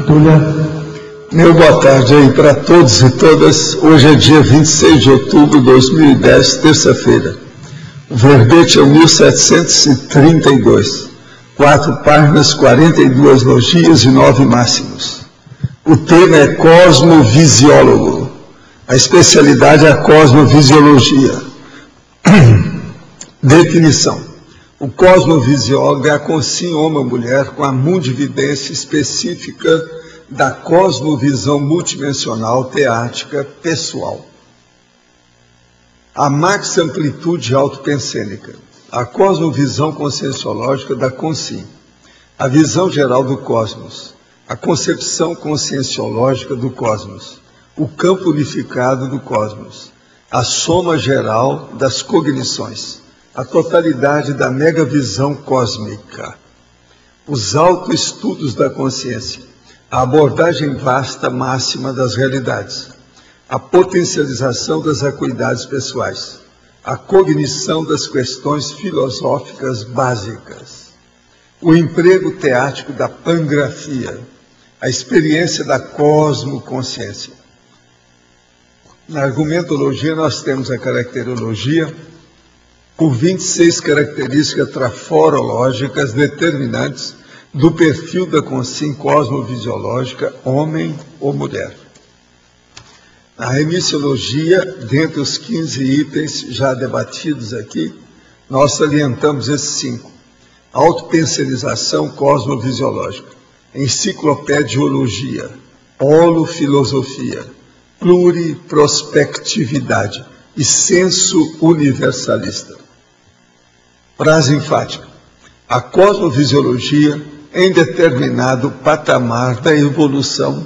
Túlia. Meu boa tarde aí para todos e todas. Hoje é dia 26 de outubro de 2010, terça-feira. O verbete é o 1732. 4 páginas, 42 logias e 9 máximos. O tema é cosmovisiólogo. A especialidade é a cosmovisiologia. Definição. O cosmovisiólogo é a consciência mulher com a mundividência específica da cosmovisão multidimensional teática pessoal. A max amplitude autopensênica, a cosmovisão conscienciológica da consciência, a visão geral do cosmos, a concepção conscienciológica do cosmos, o campo unificado do cosmos, a soma geral das cognições, a totalidade da megavisão cósmica, os autoestudos da consciência, a abordagem vasta máxima das realidades, a potencialização das acuidades pessoais, a cognição das questões filosóficas básicas, o emprego teático da pangrafia, a experiência da cosmoconsciência. Na argumentologia nós temos a caracterologia por 26 características traforológicas determinantes do perfil da consciência cosmovisiológica, homem ou mulher. Na remissiologia, dentre os 15 itens já debatidos aqui, nós salientamos esses 5. Autopensionização cosmovisiológica, enciclopediologia, holofilosofia, pluriprospectividade e senso universalista. Frase enfática. A cosmovisiologia, em determinado patamar da evolução,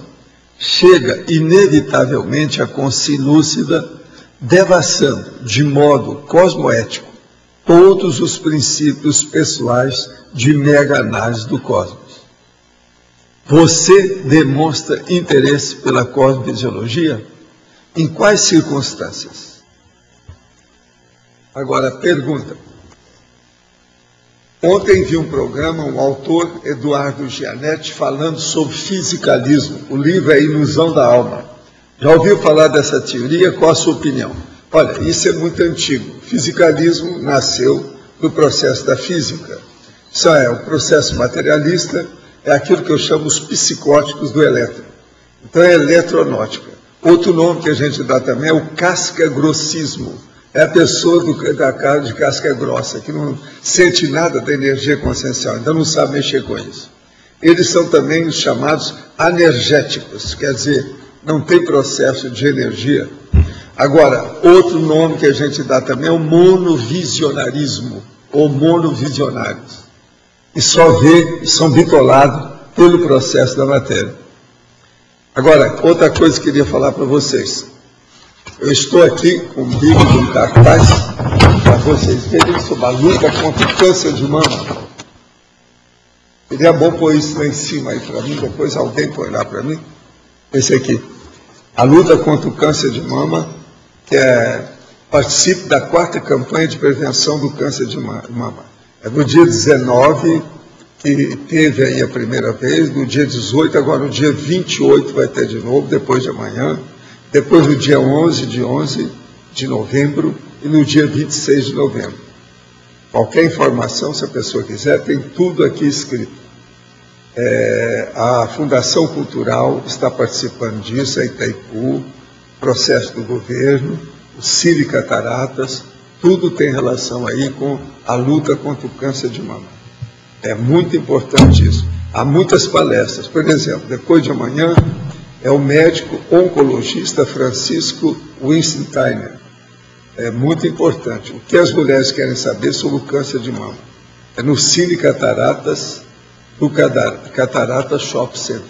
chega inevitavelmente à consciência lúcida, devassando de modo cosmoético todos os princípios pessoais de mega-análise do cosmos. Você demonstra interesse pela cosmovisiologia? Em quais circunstâncias? Agora, pergunta. Ontem vi um programa, um autor, Eduardo Gianetti, falando sobre fisicalismo. O livro é Ilusão da Alma. Já ouviu falar dessa teoria? Qual a sua opinião? Olha, isso é muito antigo. O fisicalismo nasceu do processo da física. Isso é, o processo materialista é aquilo que eu chamo os psicóticos do elétron. Então é eletronótica. Outro nome que a gente dá também é o casca-grossismo. É a pessoa da cara de casca grossa, que não sente nada da energia consciencial, ainda não sabe mexer com isso. Eles são também os chamados anergéticos, quer dizer, não tem processo de energia. Agora, outro nome que a gente dá também é o monovisionarismo, ou monovisionários, que só vê e são bitolados pelo processo da matéria. Agora, outra coisa que eu queria falar para vocês. Eu estou aqui com um livro de um cartaz para vocês verem sobre a luta contra o câncer de mama. Seria bom pôr isso lá em cima aí para mim, depois alguém põe lá para mim. Esse aqui. A luta contra o câncer de mama, que participe da 4ª campanha de prevenção do câncer de mama. É no dia 19, que teve aí a primeira vez, no dia 18, agora no dia 28 vai ter de novo, depois de amanhã. Depois no dia 11 de novembro e no dia 26 de novembro. Qualquer informação, se a pessoa quiser, tem tudo aqui escrito. A Fundação Cultural está participando disso, a Itaipu, processo do governo, o Cine Cataratas, tudo tem relação aí com a luta contra o câncer de mama. É muito importante isso. Há muitas palestras, por exemplo, depois de amanhã, é o médico oncologista Francisco Winsteiner. É muito importante. O que as mulheres querem saber sobre o câncer de mama? É no Cine Cataratas, do Cataratas Shop Center.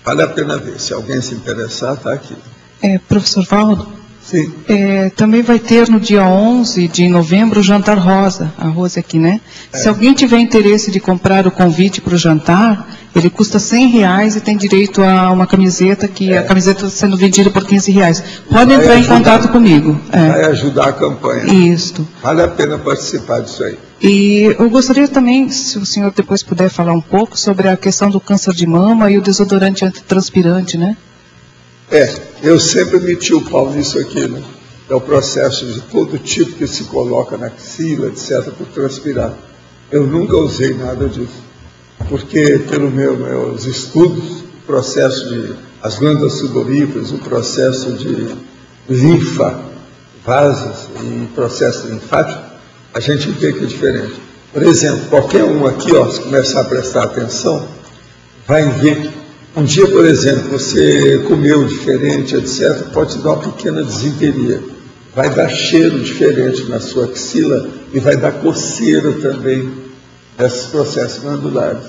Vale a pena ver. Se alguém se interessar, está aqui. Professor Valdo? Sim. Também vai ter no dia 11 de novembro o jantar rosa. A Rose aqui, né? Se alguém tiver interesse de comprar o convite para o jantar, Ele custa R$100 e tem direito a uma camiseta, que a camiseta está sendo vendida por R$15. Pode entrar em contato comigo. Vai ajudar a campanha. Isso. Vale a pena participar disso aí. E eu gostaria também, se o senhor depois puder falar um pouco sobre a questão do câncer de mama e o desodorante antitranspirante, né? Eu sempre meti o pau nisso aqui, né? É o processo de todo tipo que se coloca na axila, etc., por transpirar. Eu nunca usei nada disso. Porque, pelo meus estudos, o processo de as glândulas sudoríparas, o processo de linfa, vasos e processo linfático, a gente vê que é diferente. Por exemplo, qualquer um aqui, se começar a prestar atenção, vai ver. Um dia, por exemplo, você comeu diferente, etc., pode te dar uma pequena desinteria. Vai dar cheiro diferente na sua axila e vai dar coceira também desses processos glandulares.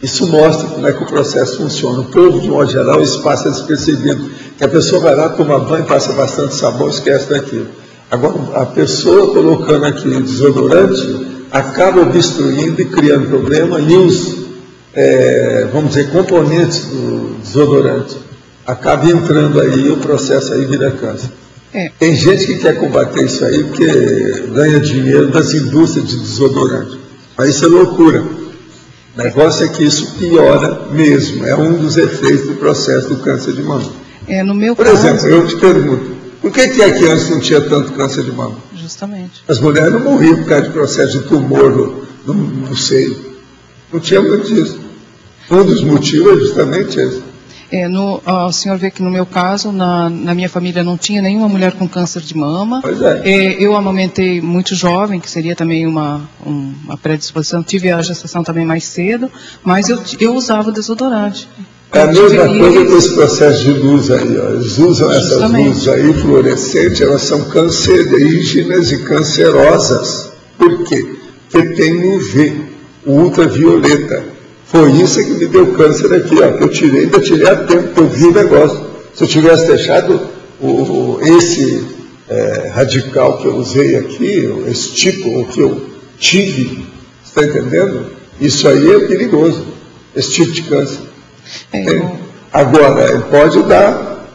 Isso mostra como é que o processo funciona. O povo, de modo geral, isso passa despercebido. Que a pessoa vai lá, toma banho, passa bastante sabão, esquece daquilo. Agora, a pessoa colocando aqui desodorante, acaba obstruindo e criando problema, e os, vamos dizer, componentes do desodorante acabam entrando aí, e o processo aí vira câncer. Tem gente que quer combater isso aí porque ganha dinheiro das indústrias de desodorante. Mas isso é loucura. O negócio é que isso piora mesmo. É um dos efeitos do processo do câncer de mama. No meu Por exemplo, eu te pergunto, por que é que antes não tinha tanto câncer de mama? Justamente. As mulheres não morriam por causa de processo de tumor no seio. Não tinha muito disso. Um dos motivos é justamente esse. O senhor vê que no meu caso, na minha família não tinha nenhuma mulher com câncer de mama. Pois é. Eu amamentei muito jovem, que seria também uma predisposição. Tive a gestação também mais cedo, mas eu usava desodorante. É a mesma coisa com esse processo de luz aí. Eles usam essas luzes aí fluorescentes, elas são cancerígenas e cancerosas. Por quê? Porque tem UV, o ultravioleta. Foi isso que me deu câncer aqui, que eu tirei, ainda tirei a tempo, que eu vi o negócio. Se eu tivesse deixado esse radical que eu usei aqui, esse tipo que eu tive, está entendendo? Isso aí é perigoso, esse tipo de câncer. Agora, ele pode dar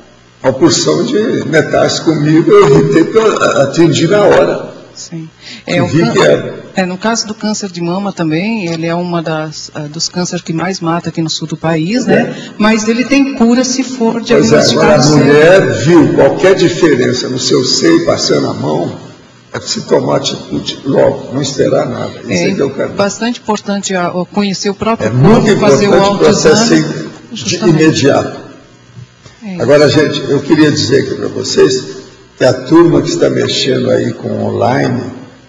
uma porção de metástase comigo, eu evitei que eu atendi na hora. Sim. No caso do câncer de mama também, ele é uma dos cânceres que mais mata aqui no sul do país, né? Mas ele tem cura se for diagnosticado. Agora, a mulher viu qualquer diferença no seu seio passando a mão, é para se tomar atitude logo, não esperar nada. Isso é que eu quero. Bastante importante conhecer o próprio corpo, muito fazer o autoexame. De imediato. Agora, gente, eu queria dizer aqui para vocês que a turma que está mexendo aí com online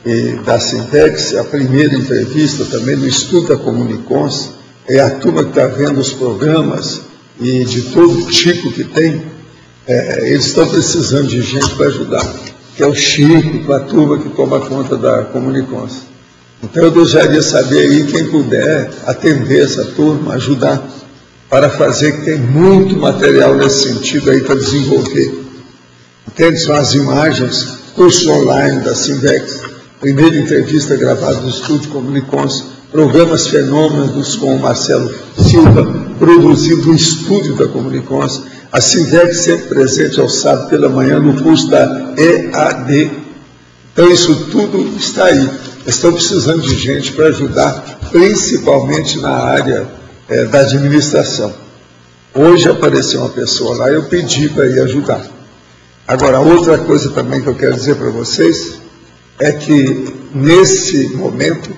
e da Sintex, a primeira entrevista também no estudo da Comunicons, é a turma que está vendo os programas e de todo tipo que tem, eles estão precisando de gente para ajudar, que é o Chico, com a turma que toma conta da Comunicons. Então eu desejaria saber aí quem puder atender essa turma, ajudar, para fazer, que tem muito material nesse sentido aí para desenvolver. Entende? São as imagens, curso online da Sinvex, primeira entrevista gravada no Estúdio Comunicons, programas fenômenos com o Marcelo Silva, produzido no estúdio da Comunicons, a Sinvex sempre presente ao sábado pela manhã no curso da EAD. Então isso tudo está aí. Estão precisando de gente para ajudar, principalmente na área da administração. Hoje apareceu uma pessoa lá, eu pedi para ir ajudar. Agora, outra coisa também que eu quero dizer para vocês é que, nesse momento,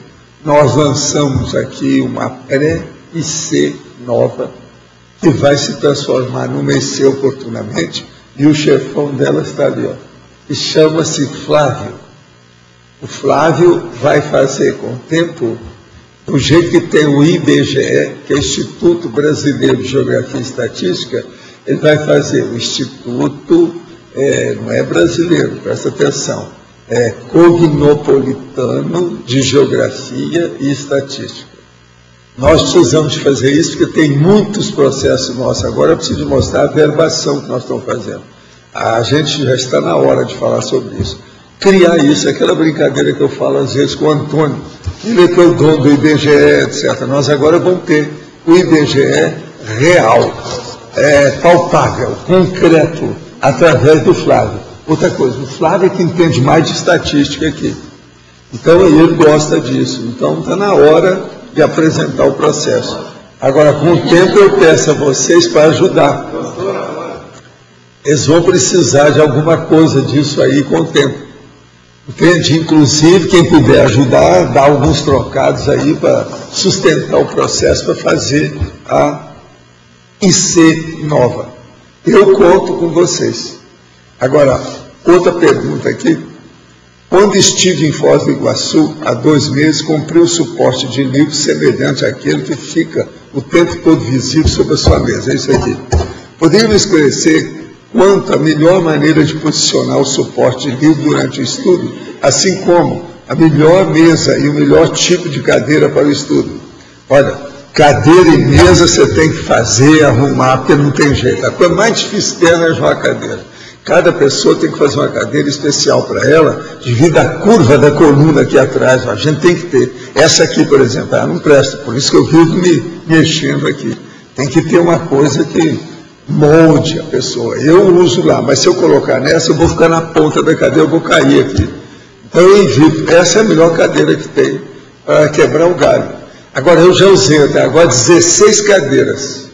nós lançamos aqui uma pré-IC nova, que vai se transformar numa IC oportunamente, e o chefão dela está ali, e chama-se Flávio. O Flávio vai fazer com o tempo, do jeito que tem o IBGE, que é o Instituto Brasileiro de Geografia e Estatística, ele vai fazer o Instituto, não é brasileiro, presta atenção, é Cognopolitano de Geografia e Estatística. Nós precisamos de fazer isso, porque tem muitos processos nossos. Agora eu preciso mostrar a verbação que nós estamos fazendo. A gente já está na hora de falar sobre isso. Criar isso, aquela brincadeira que eu falo às vezes com o Antônio, ele é que é o dono do IBGE, etc. Nós agora vamos ter o IBGE real, palpável, concreto, através do Flávio. Outra coisa, o Flávio é que entende mais de estatística aqui. Então, ele gosta disso. Então, está na hora de apresentar o processo. Agora, com o tempo, eu peço a vocês para ajudar. Eles vão precisar de alguma coisa disso aí com o tempo. Entende? Inclusive, quem puder ajudar, dá alguns trocados aí para sustentar o processo, para fazer a IC nova. Eu conto com vocês. Agora, outra pergunta aqui. Quando estive em Foz do Iguaçu, há 2 meses, comprei o suporte de livro semelhante àquele que fica o tempo todo visível sobre a sua mesa. É isso aqui. Poderia me esclarecer quanto a melhor maneira de posicionar o suporte de livro durante o estudo, assim como a melhor mesa e o melhor tipo de cadeira para o estudo? Olha, cadeira e mesa você tem que fazer, arrumar, porque não tem jeito. A coisa mais difícil dela é arrumar a cadeira. Cada pessoa tem que fazer uma cadeira especial para ela, devido à curva da coluna aqui atrás. A gente tem que ter. Essa aqui, por exemplo, ela não presta, por isso que eu vivo me mexendo aqui. Tem que ter uma coisa que molde a pessoa. Eu uso lá, mas se eu colocar nessa, eu vou ficar na ponta da cadeira, eu vou cair aqui. Então eu invito, essa é a melhor cadeira que tem para quebrar o galho. Agora, eu já usei até agora 16 cadeiras,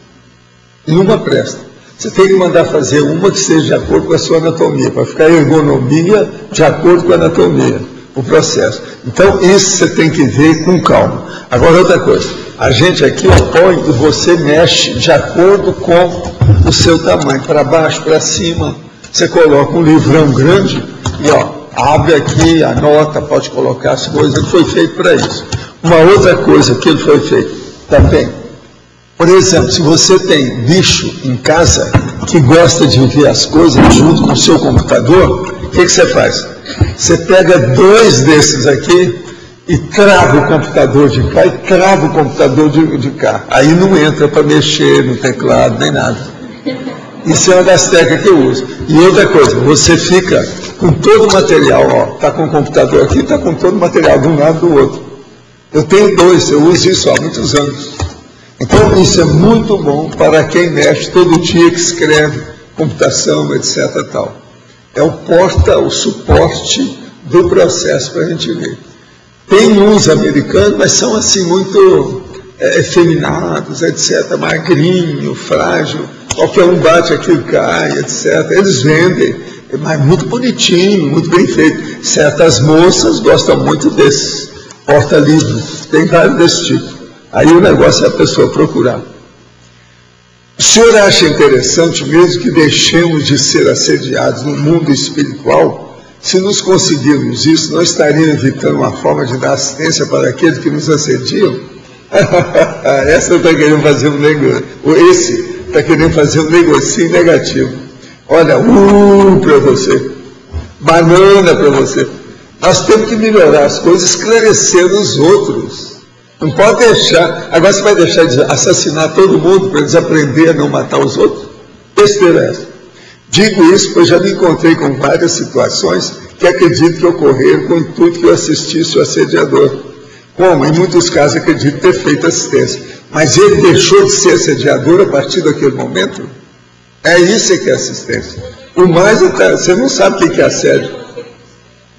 e uma presta. Você tem que mandar fazer uma que seja de acordo com a sua anatomia, para ficar ergonomia de acordo com a anatomia, o processo. Então, isso você tem que ver com calma. Agora, outra coisa, a gente aqui põe e você mexe de acordo com o seu tamanho, para baixo, para cima. Você coloca um livrão grande e, abre aqui, anota, pode colocar as coisas, ele foi feito para isso. Uma outra coisa que ele foi feito também, por exemplo, se você tem bicho em casa que gosta de ver as coisas junto com o seu computador, o que você faz? Você pega 2 desses aqui e trava o computador de cá e trava o computador de cá. Aí não entra para mexer no teclado nem nada. Isso é uma das técnicas que eu uso. E outra coisa, você fica com todo o material, está com o computador aqui, está com todo o material de um lado do outro. Eu tenho 2, eu uso isso há muitos anos. Então, isso é muito bom para quem mexe todo dia, que escreve, computação, etc. Tal. É o suporte do processo para a gente ver. Tem uns americanos, mas são assim muito efeminados, etc., magrinho, frágil, qualquer um bate aquilo cai, etc. Eles vendem, mas muito bonitinho, muito bem feito. Certas moças gostam muito desses porta-livros, tem vários desse tipo. Aí o negócio é a pessoa procurar. O senhor acha interessante, mesmo que deixemos de ser assediados no mundo espiritual, se nos conseguirmos isso, nós estaríamos evitando uma forma de dar assistência para aqueles que nos assediam? Essa está querendo fazer um negócio. Esse está querendo fazer um negocinho negativo. Olha, para você. Banana para você. Nós temos que melhorar as coisas, esclarecendo os outros. Não pode deixar. Agora você vai deixar de assassinar todo mundo para eles aprenderem a não matar os outros? Besteira essa. Digo isso porque eu já me encontrei com várias situações que acredito que ocorreram com tudo que eu assistisse o assediador. Como, em muitos casos, acredito ter feito assistência. Mas ele deixou de ser assediador a partir daquele momento? É isso que é assistência. O mais, você não sabe o que é assédio.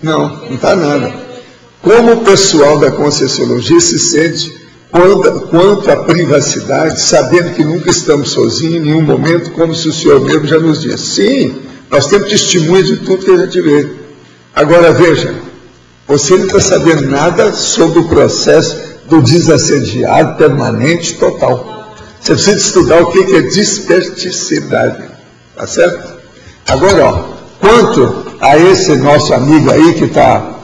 Não está nada. Como o pessoal da Conscienciologia se sente quanto à privacidade, sabendo que nunca estamos sozinhos em nenhum momento, como se o senhor mesmo já nos disse. Sim, nós temos testemunha de tudo que a gente vê. Agora veja, você não está sabendo nada sobre o processo do desassediado permanente total. Você precisa estudar o que é desperticidade. Tá certo? Agora, quanto a esse nosso amigo aí que está...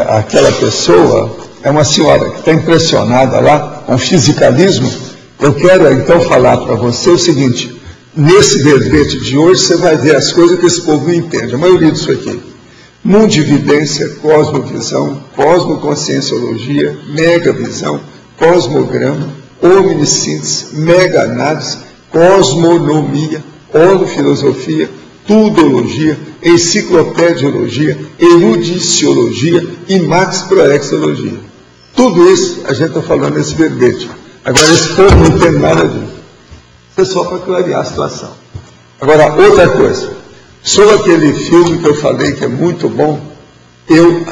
aquela pessoa, é uma senhora que está impressionada lá com o fisicalismo. Eu quero então falar para você o seguinte: nesse verbete de hoje você vai ver as coisas que esse povo não entende, a maioria disso aqui: mundividência, cosmovisão, cosmoconscienciologia, megavisão, cosmograma, omnisciência, mega-análise, cosmonomia, holofilosofia, tudologia, enciclopediologia, erudiciologia e maxproexologia. Tudo isso a gente está falando nesse verbete. Agora, esse povo não tem nada disso. Isso é só para clarear a situação. Agora, outra coisa. Sobre aquele filme que eu falei que é muito bom, eu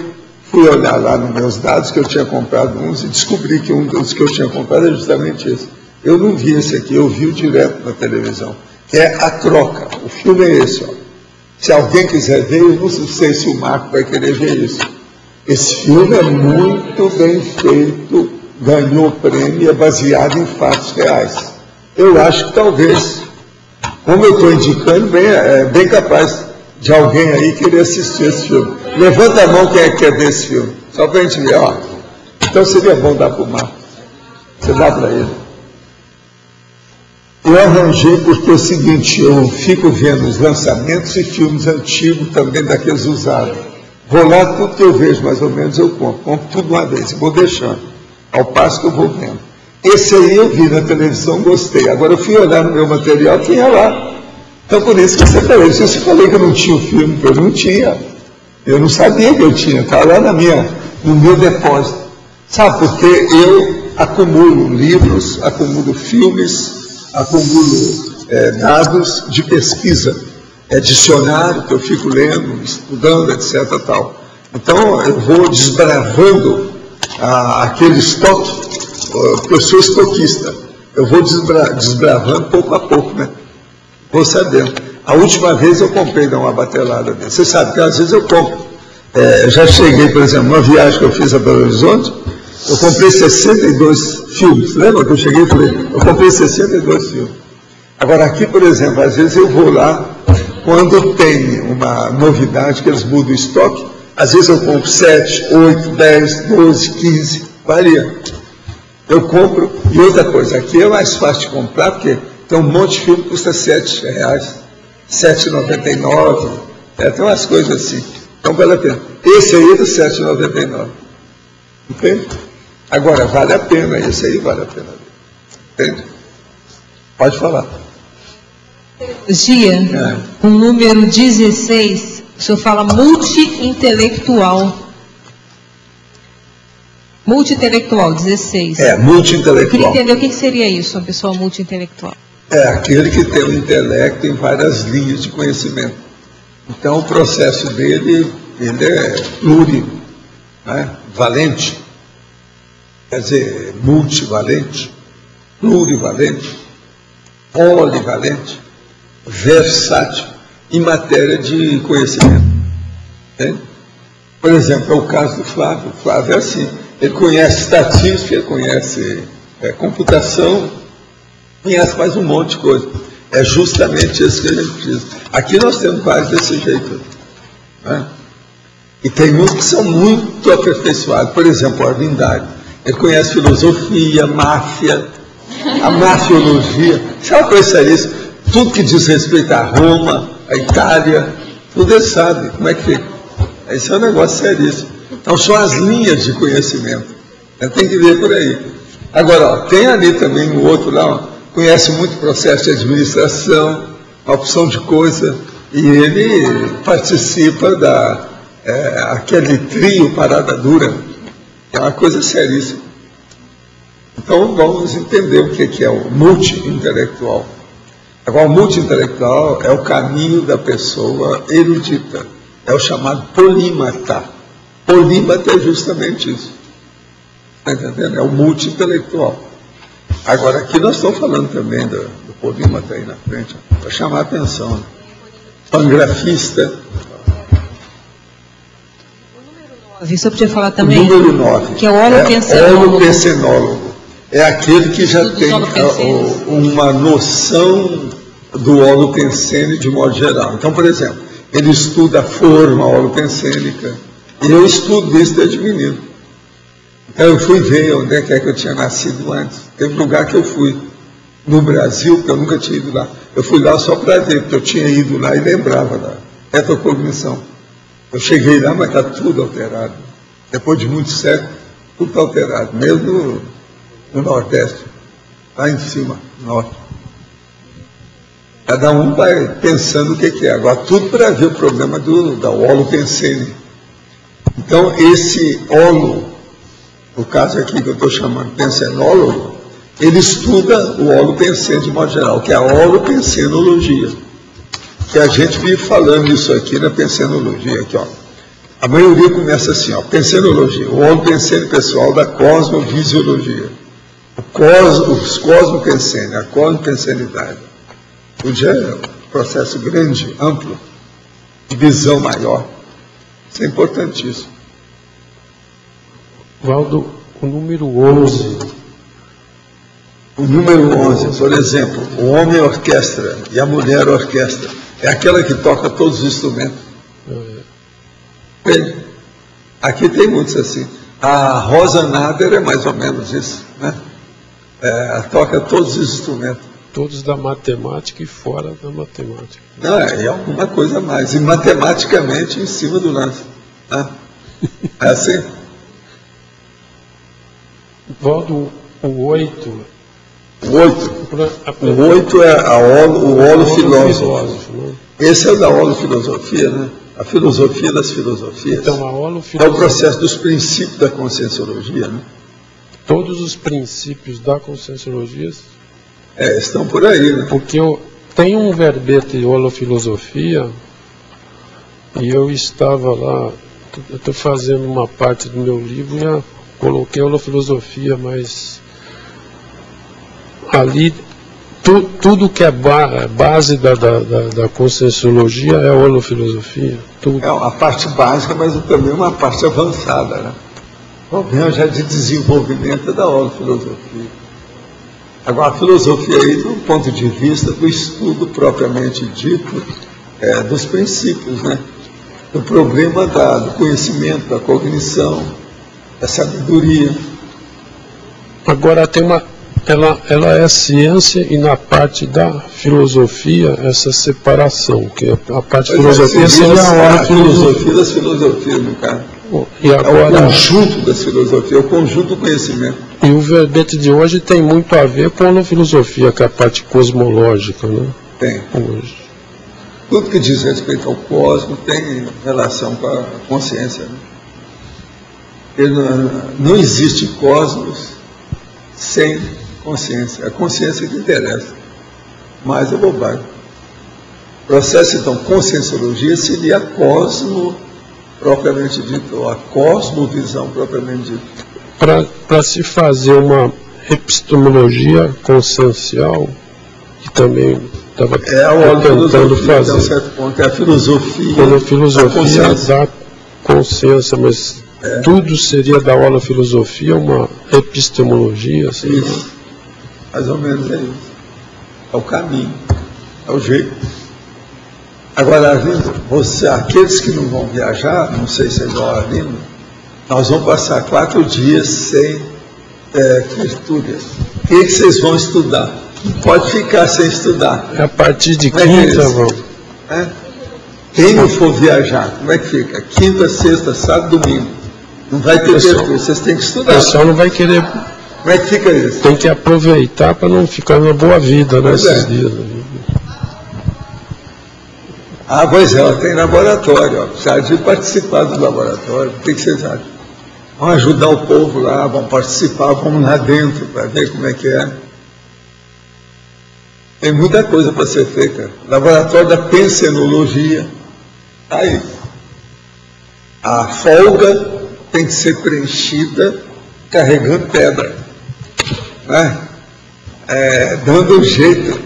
fui olhar lá nos meus dados, que eu tinha comprado uns, e descobri que um dos que eu tinha comprado é justamente esse. Eu não vi esse aqui, eu vi o direto na televisão, que é A Troca. O filme é esse, ó. Se alguém quiser ver, eu não sei se o Marco vai querer ver isso. Esse filme é muito bem feito, ganhou prêmio, é baseado em fatos reais. Eu acho que talvez, como eu estou indicando, é bem capaz de alguém aí querer assistir esse filme. Levanta a mão quem é que quer ver esse filme, só para a gente ver, ó. Então seria bom dar para o Marco. Você dá para ele. Eu arranjei porque é o seguinte, eu fico vendo os lançamentos e filmes antigos também daqueles usados. Vou lá, tudo que eu vejo mais ou menos eu compro tudo uma vez, vou deixando, ao passo que eu vou vendo. Esse aí eu vi na televisão, gostei. Agora eu fui olhar no meu material, tinha lá. Então por isso que você falou, se eu falei que eu não tinha o filme, que eu não tinha, eu não sabia que eu tinha, estava lá no meu depósito. Sabe, porque eu acumulo livros, acumulo filmes, acumulo dados de pesquisa, dicionário que eu fico lendo, estudando, etc. Tal. Então eu vou desbravando aquele estoque, porque eu sou estoquista, eu vou desbravando pouco a pouco, né? Vou sabendo. A última vez eu comprei uma batelada dessa. Você sabe que às vezes eu compro. Já cheguei, por exemplo, uma viagem que eu fiz a Belo Horizonte, eu comprei 62 filmes. Lembra que eu cheguei e falei, eu comprei 62 filmes. Agora aqui, por exemplo, às vezes eu vou lá, quando tem uma novidade que eles mudam o estoque, às vezes eu compro 7, 8, 10, 12, 15, varia. Eu compro, e outra coisa, aqui é mais fácil de comprar, porque tem um monte de filme que custa R$7, R$7,99, tem umas coisas assim. Então vale a pena. Esse aí é do R$7,99. Entende? Agora, vale a pena, esse aí vale a pena. Entende? Pode falar. Gia, o número 16, o senhor fala multi-intelectual. Multi-intelectual, 16. Multi-intelectual. Eu queria entender o que seria isso, uma pessoa multi-intelectual. É aquele que tem um intelecto em várias linhas de conhecimento. Então, o processo dele, ele é plurivalente. Quer dizer, multivalente, plurivalente, polivalente, versátil, em matéria de conhecimento. Entende? Por exemplo, é o caso do Flávio. O Flávio é assim. Ele conhece estatística, conhece computação, conhece mais um monte de coisa. É justamente isso que a gente precisa. Aqui nós temos vários desse jeito. Né? E tem muitos que são muito aperfeiçoados. Por exemplo, o Arvindade. Ele conhece filosofia, máfia, a mafiologia. Sabe o que é isso? Tudo que diz respeito a Roma, a Itália, tudo ele sabe como é que fica. Esse é um negócio seríssimo. Então, são as linhas de conhecimento. Tem que ver por aí. Agora, ó, tem ali também o outro lá, ó, conhece muito processo de administração, uma opção de coisa, e ele participa aquele trio Parada Dura, que é uma coisa seríssima. Então, vamos entender o que é o multi-intelectual. Agora, o multi-intelectual é o caminho da pessoa erudita, é o chamado polímata. Polímata é justamente isso. Está entendendo? É o multi-intelectual. Agora, aqui nós estamos falando também do polímata aí na frente, para chamar a atenção. Né? Pangrafista. Isso eu podia falar também. O número 9. Que é o holopensenólogo. Holopensenólogo. É aquele que já tem uma noção do holopensene de modo geral. Então, por exemplo, ele estuda a forma holopensênica. E eu estudo isso desde menino. Então eu fui ver onde é que eu tinha nascido antes. Teve um lugar que eu fui, no Brasil, porque eu nunca tinha ido lá. Eu fui lá só para ver, porque eu tinha ido lá e lembrava da retrocognição. Eu cheguei lá, mas está tudo alterado. Depois de muitos séculos, tudo está alterado, mesmo no Nordeste, lá em cima, no Norte. Cada um vai pensando o que é. Agora, tudo para ver o problema da holopensene. Então, esse holo, no caso aqui que eu estou chamando pensenólogo, ele estuda o holopensene de modo geral, que é a holopensenologia. Que a gente vive falando isso aqui na pensenologia. Aqui, ó. A maioria começa assim, ó, pensenologia, o holopensene pessoal da cosmovisiologia. Os cosmopensene, a cosmopensenidade. Hoje é um processo grande, amplo, de visão maior. Isso é importantíssimo. Valdo, o número 11. O número 11, por exemplo, o homem orquestra e a mulher orquestra. É aquela que toca todos os instrumentos. Bem, aqui tem muitos assim. A Rosa Nader é mais ou menos isso, né? Toca todos os instrumentos. Todos da matemática e fora da matemática. Não, é alguma coisa a mais. E matematicamente em cima do lance. Né? É assim? Valdo, o 8. O 8 é o holofilósofo. Né? Esse é o da holofilosofia, né? A filosofia das filosofias. Então, a holofilosofia é o processo dos princípios da conscienciologia, né? Todos os princípios da conscienciologia estão por aí, né? Porque eu tenho um verbete de holofilosofia e eu estava lá, eu estou fazendo uma parte do meu livro e eu coloquei holofilosofia, mas ali tudo que é base da conscienciologia é holofilosofia. Tudo. É uma parte básica, mas também uma parte avançada, né? O problema já de desenvolvimento da holofilosofia. Agora, a filosofia aí, do ponto de vista do estudo propriamente dito, dos princípios, né? Do problema do conhecimento, da cognição, da sabedoria. Agora, tem ela é ciência e na parte da filosofia, essa separação, que a parte filosofia seria a filosofia das filosofias, no caso. E agora, é o conjunto das filosofias, é o conjunto do conhecimento. E o verbete de hoje tem muito a ver com a filosofia, que é a parte cosmológica, né? Tem. Hoje. Tudo que diz respeito ao cosmos tem relação com a consciência, né? Não existe cosmos sem consciência. É a consciência que interessa. Mas é bobagem. O processo, então, conscienciologia seria a cosmo propriamente dito, ou a cosmovisão propriamente dita. Para se fazer uma epistemologia consciencial, que também estava tentando fazer. Um certo ponto, é a filosofia. A filosofia da consciência, mas tudo seria da holofilosofia uma epistemologia. Assim, isso. Né? Mais ou menos é isso. É o caminho, é o jeito. Agora, Arlindo, aqueles que não vão viajar, não sei se é igual a Arlindo, nós vamos passar 4 dias sem tertúlias. O que vocês vão estudar? Não pode ficar sem estudar. A partir de quinta, vamos. Quem não for viajar, como é que fica? Quinta, sexta, sábado, domingo. Não vai ter tertúlia, vocês têm que estudar. O pessoal não vai querer. Como é que fica isso? Tem que aproveitar para não ficar na boa vida nesses dias. Pois é, tem laboratório, precisa de participar do laboratório. O que vocês acham? Vamos ajudar o povo lá, vamos participar, vamos lá dentro para ver como é que é. Tem muita coisa para ser feita. Laboratório da pensenologia. Aí. A folga tem que ser preenchida carregando pedra. Né? Dando um jeito.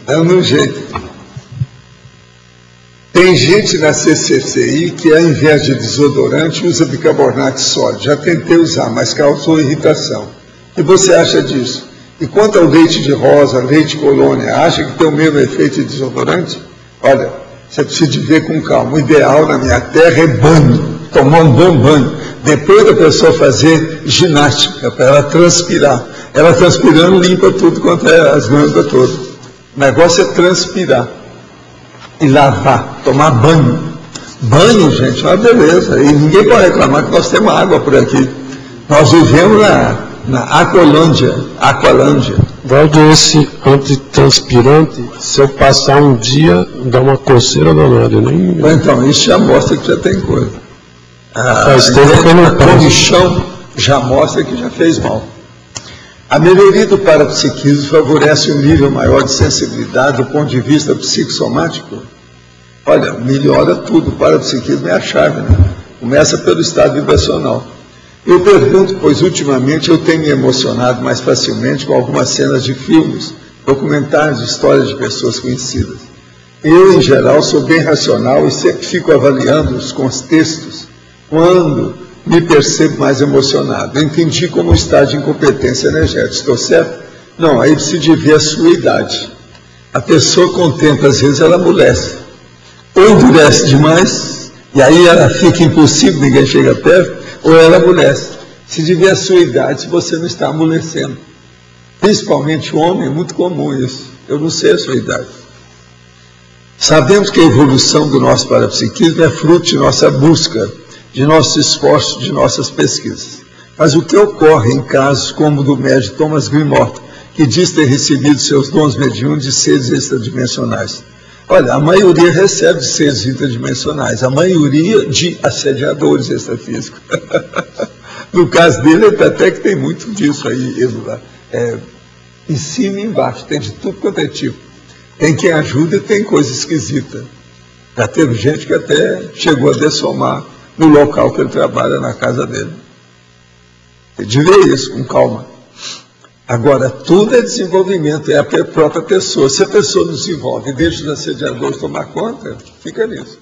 Dando um jeito. Tem gente na CCCI que, ao invés de desodorante, usa bicarbonato sólido. Já tentei usar, mas causou irritação. O que você acha disso? E quanto ao leite de rosa, leite colônia, acha que tem o mesmo efeito de desodorante? Olha, você precisa de ver com calma. O ideal na minha terra é banho, tomar um bom banho. Depois da pessoa fazer ginástica, para ela transpirar. Ela transpirando limpa tudo quanto é as glândulas todas. O negócio é transpirar. E lavar, tomar banho. Banho, gente, é uma beleza. E ninguém pode reclamar que nós temos água por aqui. Nós vivemos na Aqualândia. Valdo, esse antitranspirante, se eu passar um dia, dá uma coceira danada. Então, isso já mostra que já tem coisa. A corrichão já mostra que já fez mal. A melhoria do parapsiquismo favorece um nível maior de sensibilidade do ponto de vista psicossomático? Olha, melhora tudo. O parapsiquismo é a chave, né? Começa pelo estado vibracional. Eu pergunto, pois ultimamente eu tenho me emocionado mais facilmente com algumas cenas de filmes, documentários, histórias de pessoas conhecidas. Eu, em geral, sou bem racional e sempre fico avaliando os contextos quando me percebo mais emocionado. Eu entendi como está de incompetência energética. Estou certo? Não, aí precisa de ver a sua idade. A pessoa com o tempo, às vezes, ela amolece. Ou endurece demais, e aí ela fica impossível, ninguém chega perto, ou ela amolece. Se de ver a sua idade, se você não está amolecendo. Principalmente o homem, é muito comum isso. Eu não sei a sua idade. Sabemos que a evolução do nosso parapsiquismo é fruto de nossa busca, de nossos esforços, de nossas pesquisas. Mas o que ocorre em casos como o do médium Thomas Greenmore, que diz ter recebido seus dons mediúnicos de seres extradimensionais? Olha, a maioria recebe de seres interdimensionais, a maioria de assediadores extrafísicos. No caso dele, até que tem muito disso aí, em cima e embaixo, tem de tudo quanto é tipo. Tem quem ajuda e tem coisa esquisita. Já teve gente que até chegou a dessomar no local que ele trabalha, na casa dele. Tem de ver isso com calma. Agora, tudo é desenvolvimento, é a própria pessoa. Se a pessoa não desenvolve e deixa os assediadores tomar conta, fica nisso.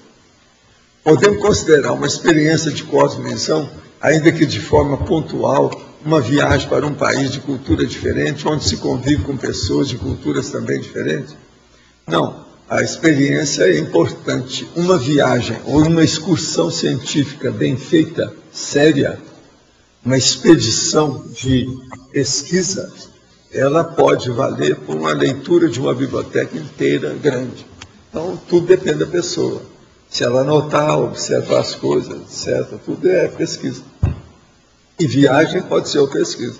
Podemos considerar uma experiência de cosmomissão, ainda que de forma pontual, uma viagem para um país de cultura diferente, onde se convive com pessoas de culturas também diferentes? Não, a experiência é importante. Uma viagem ou uma excursão científica bem feita, séria, uma expedição de pesquisa, ela pode valer por uma leitura de uma biblioteca inteira grande. Então, tudo depende da pessoa. Se ela anotar, observar as coisas, etc., tudo é pesquisa. E viagem pode ser uma pesquisa.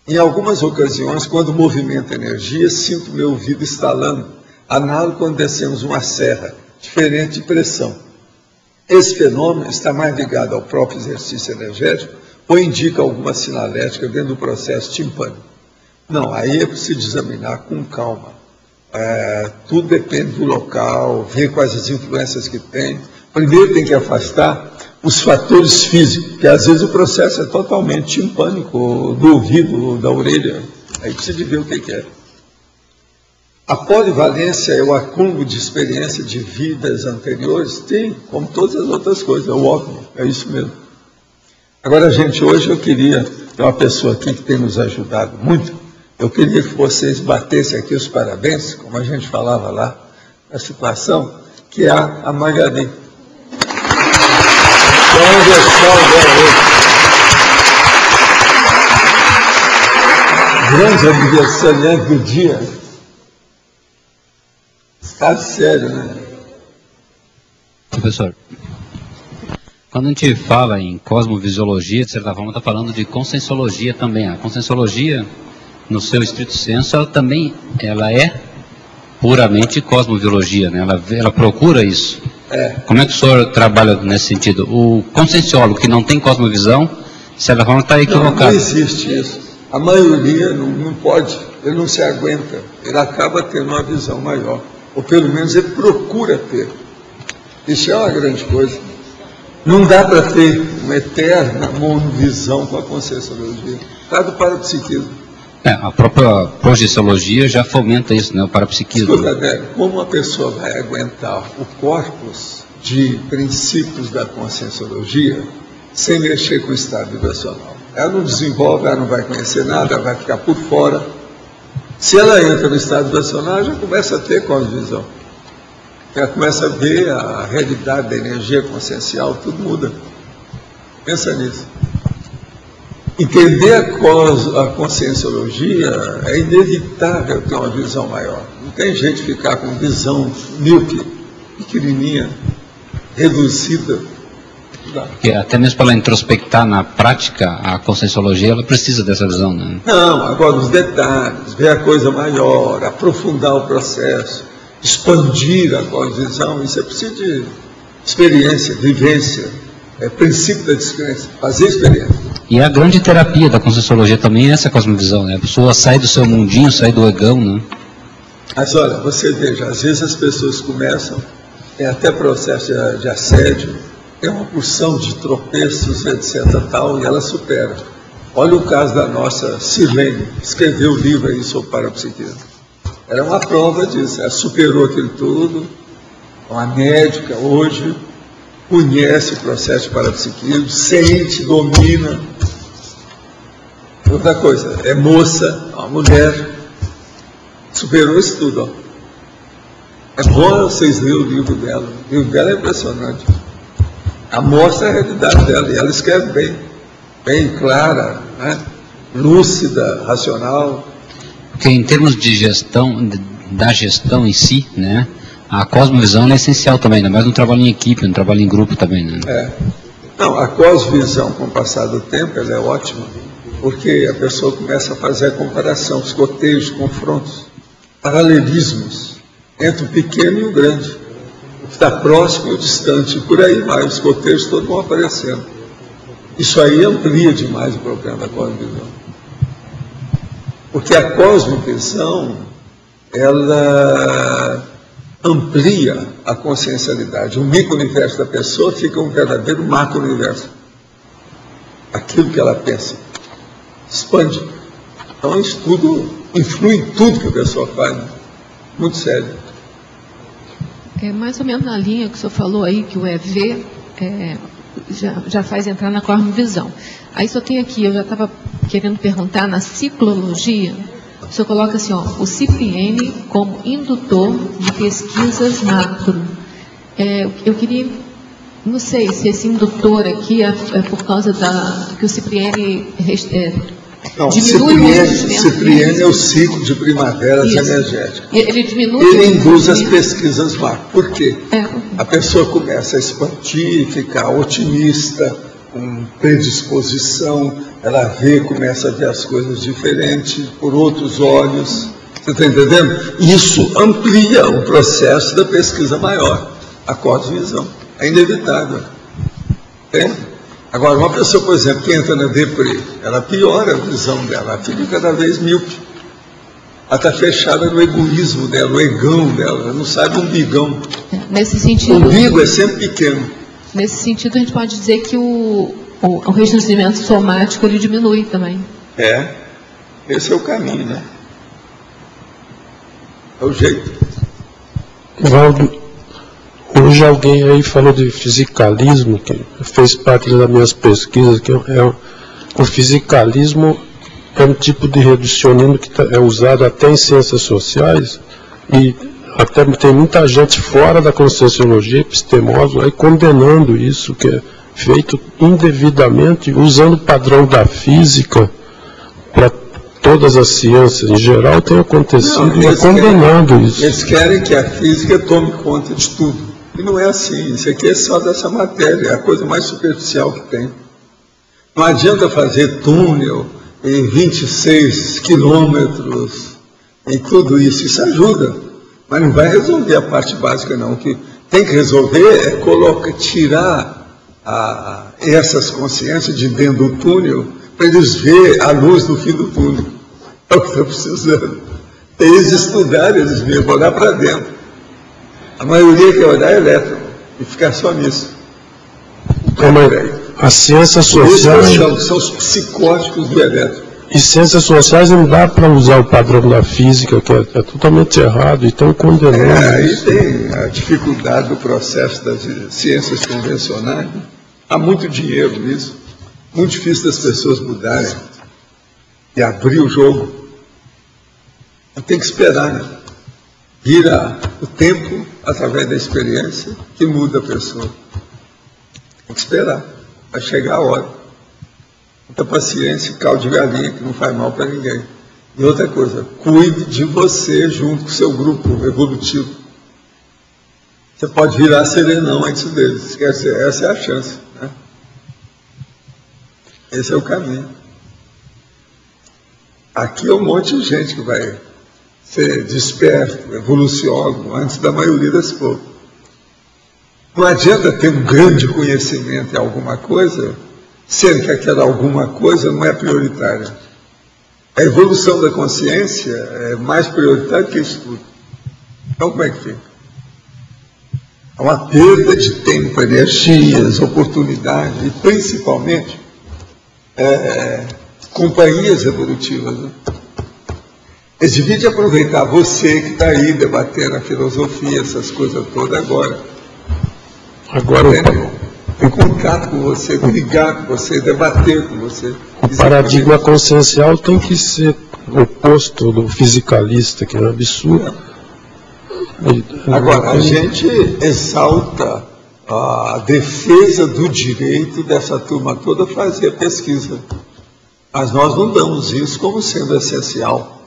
Em algumas ocasiões, quando movimento energia, sinto meu ouvido estalando, análogo quando descemos uma serra, diferente de pressão. Esse fenômeno está mais ligado ao próprio exercício energético ou indica alguma sinalética dentro do processo timpânico? Não, aí é preciso examinar com calma. Tudo depende do local, ver quais as influências que tem. Primeiro tem que afastar os fatores físicos, porque às vezes o processo é totalmente timpânico, do ouvido, da orelha. Aí precisa de ver o que é. A polivalência é o acúmulo de experiência de vidas anteriores? Tem, como todas as outras coisas, é o óbvio, é isso mesmo. Agora, gente, hoje eu queria, tem uma pessoa aqui que tem nos ajudado muito, eu queria que vocês batessem aqui os parabéns, como a gente falava lá, na situação, que é a Magali. Então, é aniversário dela hoje. Grande aniversariante do dia. Está sério, né? Professor, quando a gente fala em cosmovisiologia, de certa forma está falando de conscienciologia também. A conscienciologia, no seu estrito senso, ela é puramente cosmobiologia, né? Ela procura isso. Como é que o senhor trabalha nesse sentido? O conscienciólogo que não tem cosmovisão, de certa forma está equivocado. Não existe isso. A maioria não pode, ele não se aguenta, ele acaba tendo uma visão maior, ou pelo menos ele procura ter. Isso é uma grande coisa. Não dá para ter uma eterna monovisão com a conscienciologia. Está do parapsiquismo. A própria projeciologia já fomenta isso, né? O parapsiquismo. Escuta, Débora, como uma pessoa vai aguentar o corpus de princípios da conscienciologia sem mexer com o estado vibracional? Ela não desenvolve, ela não vai conhecer nada, ela vai ficar por fora. Se ela entra no estado vibracional, já começa a ter cosmovisão. Ela começa a ver a realidade da energia consciencial, tudo muda. Pensa nisso. Entender a conscienciologia é inevitável ter uma visão maior. Não tem jeito de ficar com visão míope, pequenininha, reduzida. Porque até mesmo para ela introspectar na prática, a conscienciologia, ela precisa dessa visão, né? Não, agora os detalhes, ver a coisa maior, aprofundar o processo, expandir a visão, isso é preciso de experiência, vivência. princípio da descrença, fazer experiência. E a grande terapia da Conscienciologia também é essa cosmovisão, né? A pessoa sai do seu mundinho, sai do egão, né? Mas olha, você veja, às vezes as pessoas começam, tem até processo de assédio, tem uma porção de tropeços, etc. tal, e ela supera. Olha o caso da nossa Silene, que escreveu o livro aí sobre parapsiquismo. Era uma prova disso, ela superou aquilo tudo, uma médica hoje, conhece o processo de parapsiquismo, sente, domina. Outra coisa, é moça, uma mulher, superou isso tudo. Ó. É bom vocês lerem o livro dela. O livro dela é impressionante. Mostra a realidade dela. E ela escreve bem clara, né? Lúcida, racional. Porque em termos de gestão, da gestão em si, né? A cosmovisão é essencial também, ainda mais no trabalho em equipe, no trabalho em grupo também, né? Não, a cosmovisão, com o passar do tempo, ela é ótima, porque a pessoa começa a fazer a comparação, os coteios, confrontos, paralelismos entre o pequeno e o grande, o que está próximo e o distante, e por aí vai, os coteios todos vão aparecendo. Isso aí amplia demais o problema da cosmovisão. Porque a cosmovisão, ela amplia a consciencialidade. O micro-universo da pessoa fica um verdadeiro macro-universo. Aquilo que ela pensa expande. Então isso tudo influi em tudo que a pessoa faz. Muito sério. É mais ou menos na linha que o senhor falou aí, que o EV já faz entrar na cosmovisão. Aí só tem aqui, eu já estava querendo perguntar, na ciclologia, o senhor coloca assim, ó, o Cipriani como indutor de pesquisas macro. Eu queria, não sei se esse indutor aqui é por causa que o Cipriani não, diminui Cipriani é o ciclo de primaveras energéticas. Ele diminui. Ele induz as pesquisas macro. Por quê? A pessoa começa a expandir, ficar otimista, com predisposição, ela começa a ver as coisas diferentes, por outros olhos. Você está entendendo? Isso amplia o processo da pesquisa maior, a cosmovisão. É inevitável. Entende? Agora, uma pessoa, por exemplo, que entra na deprê, ela piora a visão dela, ela fica cada vez míope. Ela está fechada no egoísmo dela, no egão dela, ela não sabe um bigão. Nesse sentido, o umbigo é sempre pequeno. Nesse sentido, a gente pode dizer que o rejuvenescimento somático ele diminui também. Esse é o caminho, né? É o jeito. Valdo, hoje alguém aí falou de fisicalismo, que fez parte das minhas pesquisas, que o fisicalismo é um tipo de reducionismo que é usado até em ciências sociais, e até tem muita gente fora da Conscienciologia, epistemosa, aí condenando isso, que é feito indevidamente, usando o padrão da física para todas as ciências em geral, tem acontecido, e condenando isso. Eles querem que a física tome conta de tudo. E não é assim, isso aqui é só dessa matéria, é a coisa mais superficial que tem. Não adianta fazer túnel em 26 quilômetros, em tudo isso, isso ajuda, mas não vai resolver a parte básica não. O que tem que resolver é tirar essas consciências de dentro do túnel, para eles verem a luz no fim do túnel. É o que está precisando. Eles estudarem, eles mesmos, olhar para dentro. A maioria quer olhar elétron e ficar só nisso. As ciências sociais são os psicóticos do elétron. E ciências sociais não dá para usar o padrão da física, que é totalmente errado, e estão condenando. Aí tem a dificuldade do processo das ciências convencionais. Há muito dinheiro nisso. Muito difícil das pessoas mudarem e abrir o jogo. Tem que esperar, né? Vira o tempo, através da experiência, que muda a pessoa. Tem que esperar. Vai chegar a hora. Muita paciência, caldo de galinha, que não faz mal para ninguém. E outra coisa, cuide de você junto com o seu grupo evolutivo. Você pode virar serenão antes deles. Essa é a chance. Né? Esse é o caminho. Aqui é um monte de gente que vai ser desperto, evoluciólogo, antes da maioria desse povo. Não adianta ter um grande conhecimento em alguma coisa, sendo que aquela alguma coisa não é prioritária. A evolução da consciência é mais prioritária que isso tudo. Então, como é que fica? É uma perda de tempo, energias, oportunidades e, principalmente, companhias evolutivas. Né? Eles deviam aproveitar você que está aí debatendo a filosofia, essas coisas todas agora. Agora ter contato com você, brigar com você, debater com você. O paradigma consciencial tem que ser oposto do fisicalista, que é um absurdo. Agora, a gente exalta a defesa do direito dessa turma toda a fazer a pesquisa. Mas nós não damos isso como sendo essencial.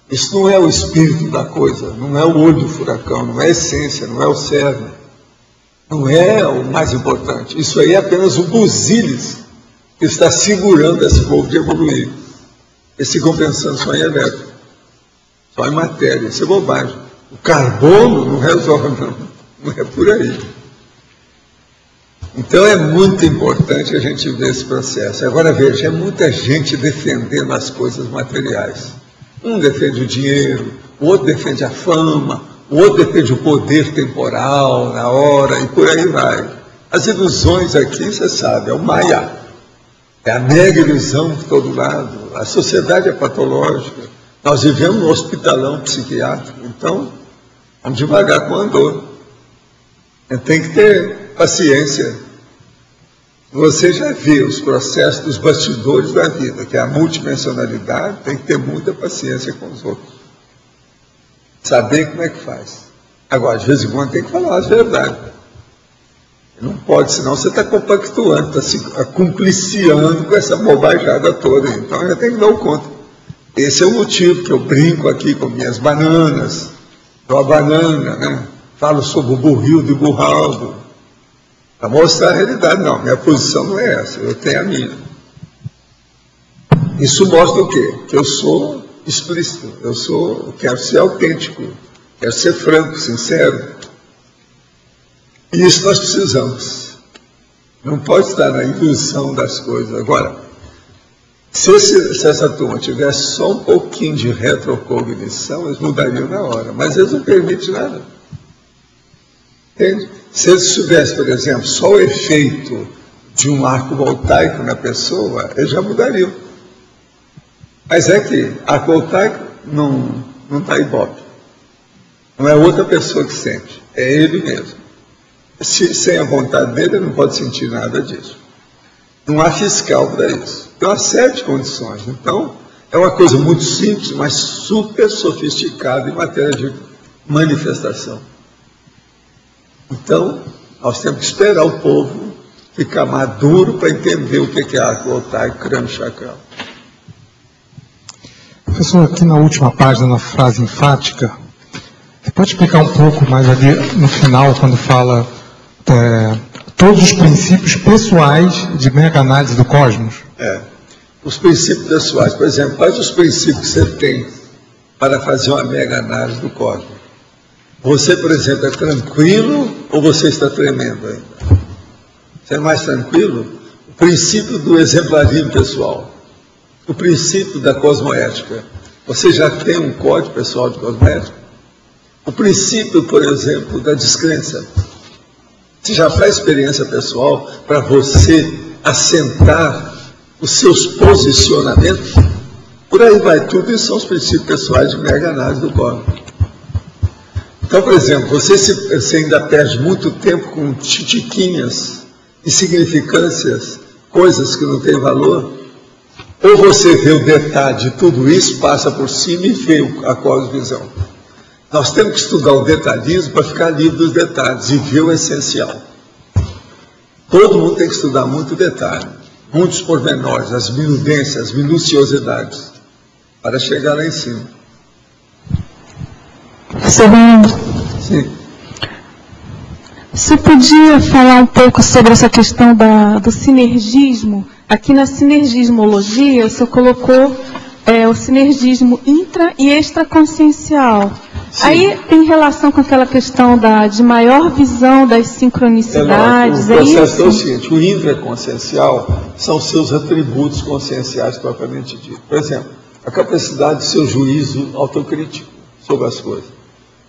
Isso não é o espírito da coisa, não é o olho do furacão, não é a essência, não é o cerne. Não é o mais importante. Isso aí é apenas o buziles que está segurando esse povo de evoluir. Eles ficam pensando só em elétrico, só em matéria. Isso é bobagem. O carbono não resolve, não é por aí. Então é muito importante a gente ver esse processo. Agora veja, é muita gente defendendo as coisas materiais. Um defende o dinheiro, o outro defende a fama, o outro defende o poder temporal na hora, e por aí vai. As ilusões aqui, você sabe, é o Maya. É a mega ilusão de todo lado. A sociedade é patológica. Nós vivemos no hospitalão psiquiátrico, então vamos devagar com o andor. Tem que ter paciência. Você já viu os processos dos bastidores da vida, que é a multidimensionalidade, tem que ter muita paciência com os outros. Saber como é que faz. Agora, de vez em quando tem que falar as verdades. Não pode, senão você está compactuando, está se cumpliciando com essa bobajada toda. Então, já tem que dar conta. Esse é o motivo que eu brinco aqui com minhas bananas. Dou a banana, né? Falo sobre o burril de Burraldo. Para mostrar a realidade, não. Minha posição não é essa, eu tenho a minha. Isso mostra o quê? Que eu sou explícito, eu quero ser autêntico, quero ser franco, sincero. E isso nós precisamos. Não pode estar na ilusão das coisas. Agora, se essa turma tivesse só um pouquinho de retrocognição, eles mudariam na hora, mas eles não permitem nada. Entende? Se eles tivessem, por exemplo, só o efeito de um arco voltaico na pessoa, eles já mudariam. Mas é que arco voltaico não está ibope. Não é outra pessoa que sente, é ele mesmo. Sem a vontade dele, ele não pode sentir nada disso. Não há fiscal para isso. Tem uma série de condições. Então, é uma coisa muito simples, mas super sofisticada em matéria de manifestação. Então, nós temos que esperar o povo ficar maduro para entender o que é arco voltaico, crânio chakral. Professor, aqui na última página, na frase enfática, você pode explicar um pouco mais ali no final, quando fala todos os princípios pessoais de mega-análise do cosmos? Os princípios pessoais. Por exemplo, quais os princípios que você tem para fazer uma mega-análise do cosmos? Você, por exemplo, é tranquilo ou você está tremendo ainda? Você é mais tranquilo? O princípio do exemplarismo pessoal. O princípio da cosmoética. Você já tem um código pessoal de cosmoética? O princípio, por exemplo, da descrença. Você já faz experiência pessoal para você assentar os seus posicionamentos? Por aí vai tudo, isso são os princípios pessoais de mega-análise do cosmos. Então, por exemplo, você ainda perde muito tempo com titiquinhas, insignificâncias, coisas que não têm valor, ou você vê o detalhe de tudo isso, passa por cima e vê a cosmovisão. Nós temos que estudar o detalhismo para ficar livre dos detalhes e ver o essencial. Todo mundo tem que estudar muito detalhe, muitos pormenores, as minudências, as minuciosidades, para chegar lá em cima. Sim. Você podia falar um pouco sobre essa questão do sinergismo? Aqui na sinergismologia, você colocou o sinergismo intra- e extraconsciencial. Aí tem relação com aquela questão de maior visão das sincronicidades, o processo é o isso? seguinte, o intraconsciencial são seus atributos conscienciais propriamente dito. Por exemplo, a capacidade do seu juízo autocrítico sobre as coisas.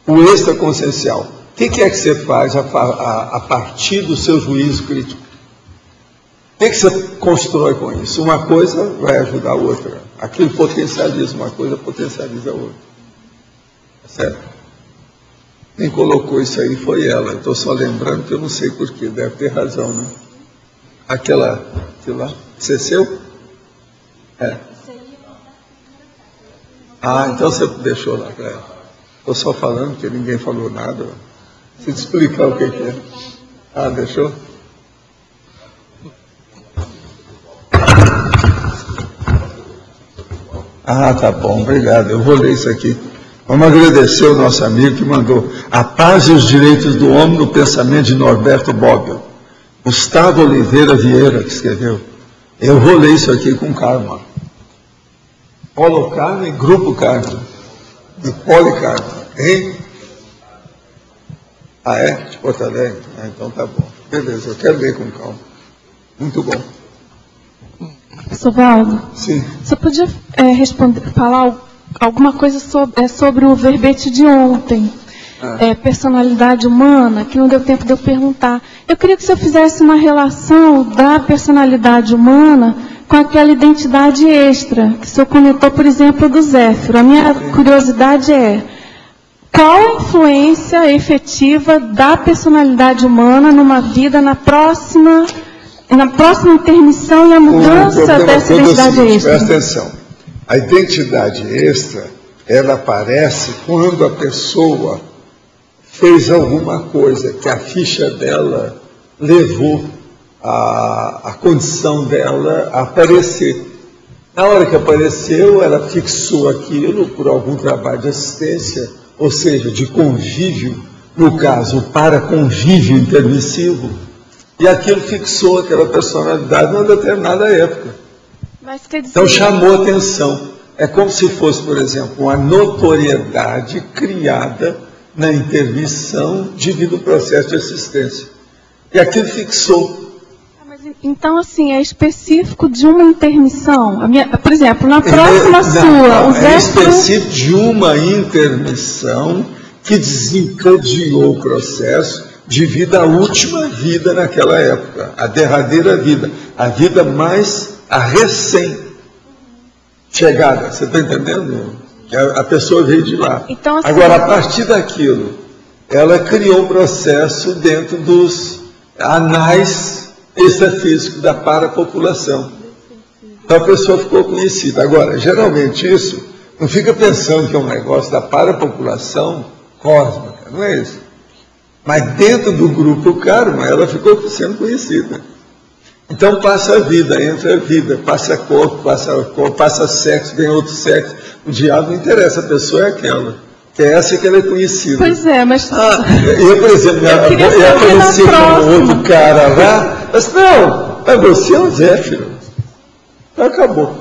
O extraconsciencial, o que é que você faz a partir do seu juízo crítico? O que você constrói com isso? Uma coisa vai ajudar a outra. Aquilo potencializa uma coisa, potencializa a outra. Certo? Quem colocou isso aí foi ela. Estou só lembrando que eu não sei porquê. Deve ter razão, né? Aquela lá, isso é seu? É. Então você deixou lá para ela. Estou só falando que ninguém falou nada. Se te explicar o que é. Deixou? Tá bom, obrigado. Eu vou ler isso aqui. Vamos agradecer o nosso amigo que mandou A Paz e os Direitos do Homem no Pensamento de Norberto Bobbio. Gustavo Oliveira Vieira, que escreveu. Eu vou ler isso aqui com calma. Polo Carmo e Grupo Carmo. E Policarmo. Hein? É? De Porto Alegre? Então tá bom. Beleza, eu quero ler com calma. Muito bom. Sovaldo, sim. Você podia falar alguma coisa sobre o verbete de ontem, personalidade humana, que não deu tempo de eu perguntar. Eu queria que você fizesse uma relação da personalidade humana com aquela identidade extra, que o senhor comentou, por exemplo, do Zéfiro. A minha curiosidade é, qual a influência efetiva da personalidade humana numa vida na próxima intermissão e a mudança dessa identidade extra? Presta atenção. A identidade extra, ela aparece quando a pessoa fez alguma coisa que a ficha dela levou a condição dela a aparecer. Na hora que apareceu, ela fixou aquilo por algum trabalho de assistência, ou seja, de convívio, no caso, para convívio intermissivo, e aquilo fixou aquela personalidade numa determinada época. Mas quer dizer... Então chamou atenção. É como se fosse, por exemplo, uma notoriedade criada na intermissão devido ao processo de assistência. E aquilo fixou. Então, assim, é específico de uma intermissão? Por exemplo, na próxima sua... É específico de uma intermissão que desencadeou o processo devido à última vida naquela época, a derradeira vida, a vida mais a recém-chegada. Você está entendendo? A pessoa veio de lá. Então, assim, agora, a partir daquilo, ela criou um processo dentro dos anais extrafísicos da parapopulação. Então, a pessoa ficou conhecida. Agora, geralmente isso, não fica pensando que é um negócio da parapopulação cósmica, não é isso? Mas dentro do grupo karma, ela ficou sendo conhecida. Então passa a vida, entra a vida, passa corpo, passa sexo, vem outro sexo. O diabo não interessa, a pessoa é aquela. Que é essa que ela é conhecida. Pois é, mas... eu, por exemplo, eu apareci com outro cara lá, mas não, você é um Zéfiro. Acabou.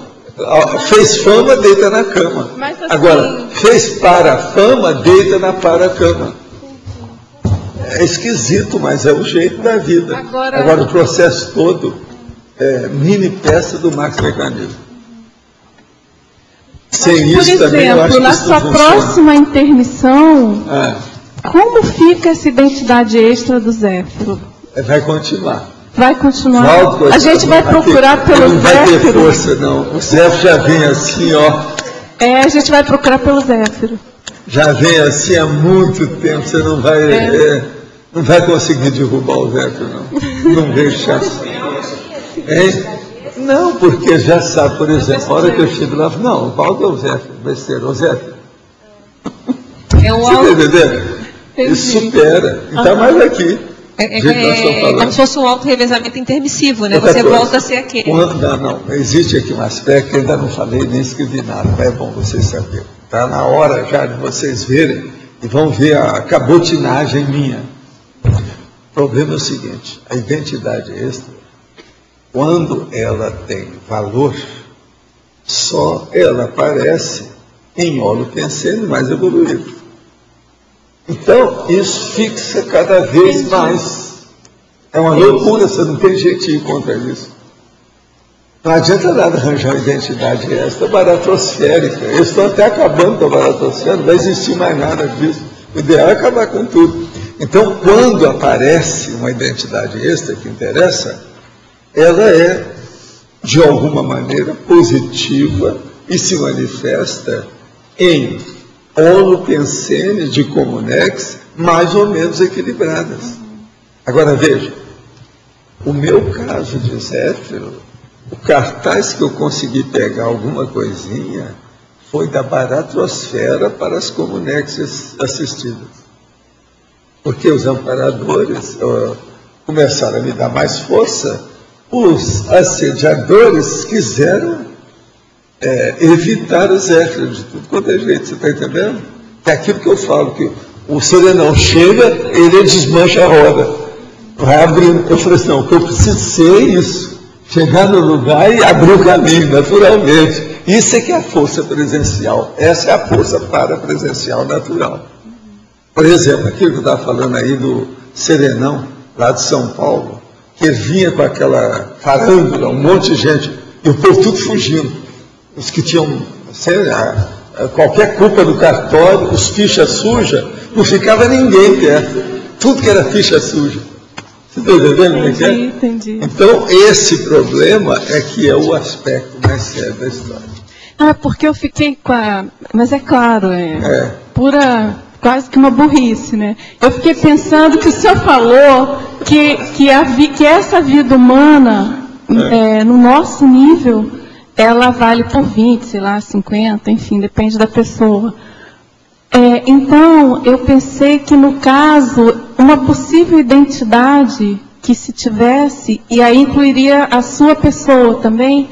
Fez fama, deita na cama. Mas, assim... Agora, fez para fama, deita na para-cama. É esquisito, mas é o jeito da vida. Agora o processo todo é mini peça do Max Mecanismo. Sem isso também, eu acho que na sua próxima intermissão, como fica essa identidade extra do Zéfiro? Vai continuar. Vai continuar? A gente vai procurar pelo Zéfiro? Não vai ter força, não. O Zéfiro já vem assim, ó. A gente vai procurar pelo Zéfiro. Já vem assim há muito tempo, você não vai... não vai conseguir derrubar o Zéfiro, não. Não vejo chance. Hein? Não, porque já sabe, por exemplo, a hora que eu chego lá, não, o Valdo é o Zéfiro, vai ser o Zéfiro. É um você está entendendo? Isso supera. Então, mais aqui. É como se fosse um auto-revezamento intermissivo, né? Você volta a ser aquele. Não, existe aqui um aspecto que eu ainda não falei, nem escrevi nada, mas é bom vocês saberem. Está na hora já de vocês verem e vão ver a cabotinagem minha. O problema é o seguinte, a identidade extra, quando ela tem valor, só ela aparece em holopensene mais evoluído. Então, isso fixa cada vez mais. É uma loucura, você não tem jeito de ir contra isso. Não adianta nada arranjar uma identidade essa baratrosférica. Eles estão até acabando com a baratosfera, não vai existir mais nada disso. O ideal é acabar com tudo. Então, quando aparece uma identidade extra que interessa, ela é, de alguma maneira, positiva e se manifesta em holopensene de comunex mais ou menos equilibradas. Agora, veja, o meu caso de Zéfiro, o cartaz que eu consegui pegar alguma coisinha foi da baratrosfera para as comunex assistidas. Porque os amparadores começaram a me dar mais força, os assediadores quiseram evitar o Zéfiro de tudo quanto é jeito, você está entendendo? É aquilo que eu falo, que o serenão chega, ele desmancha a roda, vai abrindo. Eu falei assim, não, o que eu preciso ser isso, chegar no lugar e abrir o caminho, naturalmente. Isso é que é a força presencial, essa é a força parapresencial natural. Por exemplo, aquilo que eu estava falando aí do serenão, lá de São Paulo, que vinha com aquela farândula, um monte de gente, e o povo tudo fugindo. Os que tinham qualquer culpa do cartório, os fichas sujas, não ficava ninguém perto. Tudo que era ficha suja. Você está entendendo o que é? Entendi. Então, esse problema é que é o aspecto mais sério da história. Ah, porque eu fiquei com a... Mas é claro, pura... Quase que uma burrice, né? Eu fiquei pensando que o senhor falou que essa vida humana, no nosso nível, ela vale por 20, sei lá, 50, enfim, depende da pessoa. Então, eu pensei que, no caso, uma possível identidade que se tivesse, e aí incluiria a sua pessoa também,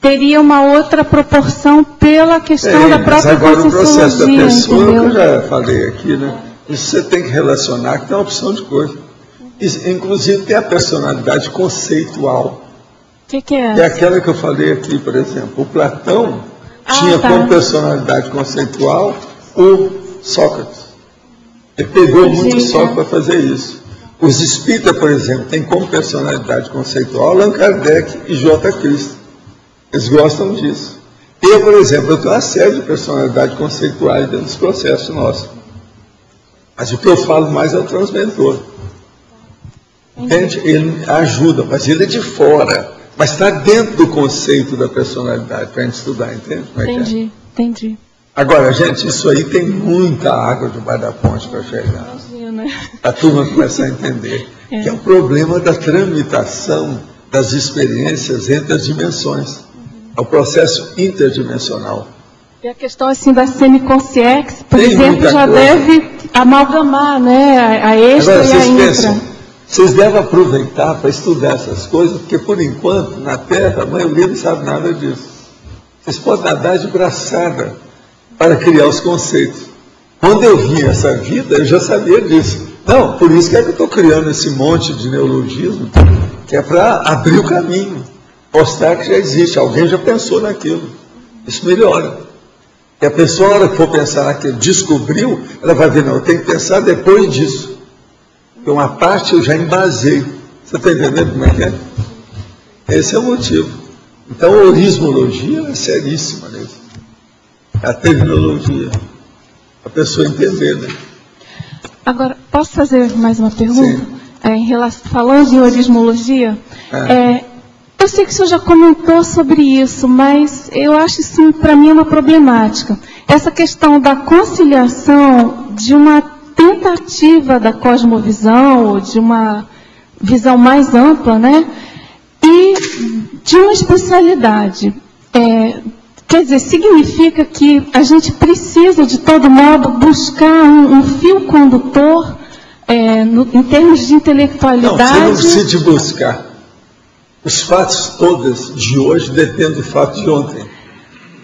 teria uma outra proporção pela questão da própria agora o processo da pessoa, entendeu? que eu já falei aqui, né? Isso você tem que relacionar, que tem uma opção de coisa. Inclusive tem a personalidade conceitual. O que é? É aquela que eu falei aqui, por exemplo. O Platão tinha como personalidade conceitual o Sócrates. Ele pegou muito Sócrates para fazer isso. Os espíritas, por exemplo, têm como personalidade conceitual Allan Kardec e J. Cristo. Eles gostam disso. Eu, por exemplo, eu tenho uma série de personalidades conceituais dentro dos processos nossos. Mas o que eu falo mais é o transmentor. Entende? Ele ajuda, mas ele é de fora. Mas está dentro do conceito da personalidade para a gente estudar, entende? Entendi. Agora, gente, isso aí tem muita água debaixo da ponte para chegar. Imagina. A turma começa a entender que é o problema da tramitação das experiências entre as dimensões. É o processo interdimensional. E a questão assim da semiconsciência, por exemplo, já deve amalgamar, né, a extra agora, e a intra. Pensam, vocês devem aproveitar para estudar essas coisas, porque por enquanto, na Terra, a maioria não sabe nada disso. Vocês podem nadar de braçada para criar os conceitos. Quando eu vim essa vida, eu já sabia disso. Não, por isso que é que eu estou criando esse monte de neologismo, que é para abrir o caminho. Mostrar que já existe, alguém já pensou naquilo. Isso melhora. E a pessoa, na hora que for pensar naquilo, descobriu, ela vai ver, não, eu tenho que pensar depois disso. Porque uma parte eu já embasei. Você está entendendo como é que é? Esse é o motivo. Então, a orismologia é seríssima nisso. A terminologia. A pessoa entender, né? Agora, posso fazer mais uma pergunta? Falando em orismologia, eu sei que o senhor já comentou sobre isso, mas eu acho isso, para mim, uma problemática. Essa questão da conciliação de uma tentativa da cosmovisão, ou de uma visão mais ampla, né? E de uma especialidade. Quer dizer, significa que a gente precisa, de todo modo, buscar um fio condutor em termos de intelectualidade. Não, você não precisa de buscar. Os fatos todos de hoje dependem do fato de ontem.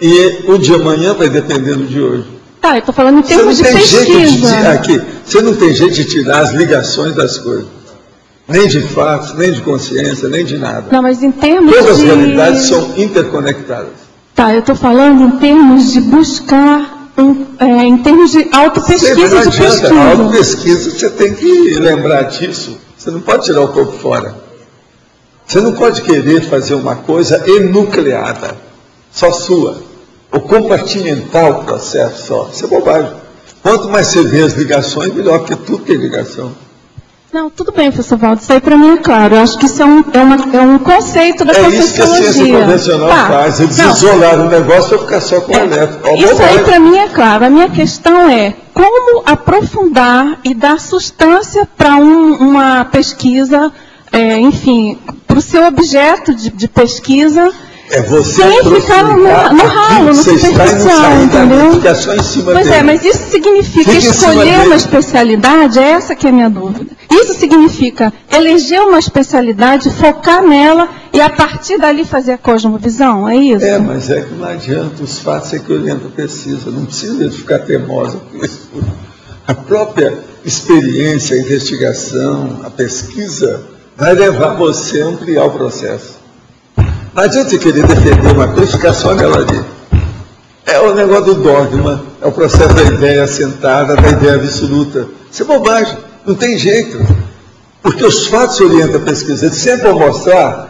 E o de amanhã vai depender do de hoje. Tá, eu estou falando em termos de pesquisa. Você não tem jeito de tirar as ligações das coisas. Nem de fatos, nem de consciência, nem de nada. Não, mas em termos Todas as realidades são interconectadas. Tá, eu estou falando em termos de buscar em termos de autopesquisa de pesquisa. A autopesquisa, você tem que lembrar disso. Você não pode tirar o corpo fora. Você não pode querer fazer uma coisa enucleada, só sua, ou compartimentar o processo só. Isso é bobagem. Quanto mais você vê as ligações, melhor, porque tudo tem ligação. Não, tudo bem, professor Valdo, isso aí para mim é claro. Eu acho que isso é um conceito da conscienciologia. É isso que a ciência convencional faz, eles isolaram o negócio para ficar só com o elétrico. Isso aí para mim é claro. A minha questão é como aprofundar e dar substância para uma pesquisa, enfim, para o seu objeto de pesquisa, sem ficar no ralo, no superficial, entendeu? Pois é, mas isso significa escolher uma especialidade? É essa que é a minha dúvida. Isso significa eleger uma especialidade, focar nela e a partir dali fazer a cosmovisão? É isso? É, mas é que não adianta, os fatos é que orientam precisa, não precisa de ficar teimosa com isso. A própria experiência, a investigação, a pesquisa vai levar você a ampliar o processo. Não adianta você querer defender uma coisa e ficar só nela ali. É o negócio do dogma, é o processo da ideia assentada, da ideia absoluta. Isso é bobagem, não tem jeito. Porque os fatos orientam a pesquisa. Eles sempre vão mostrar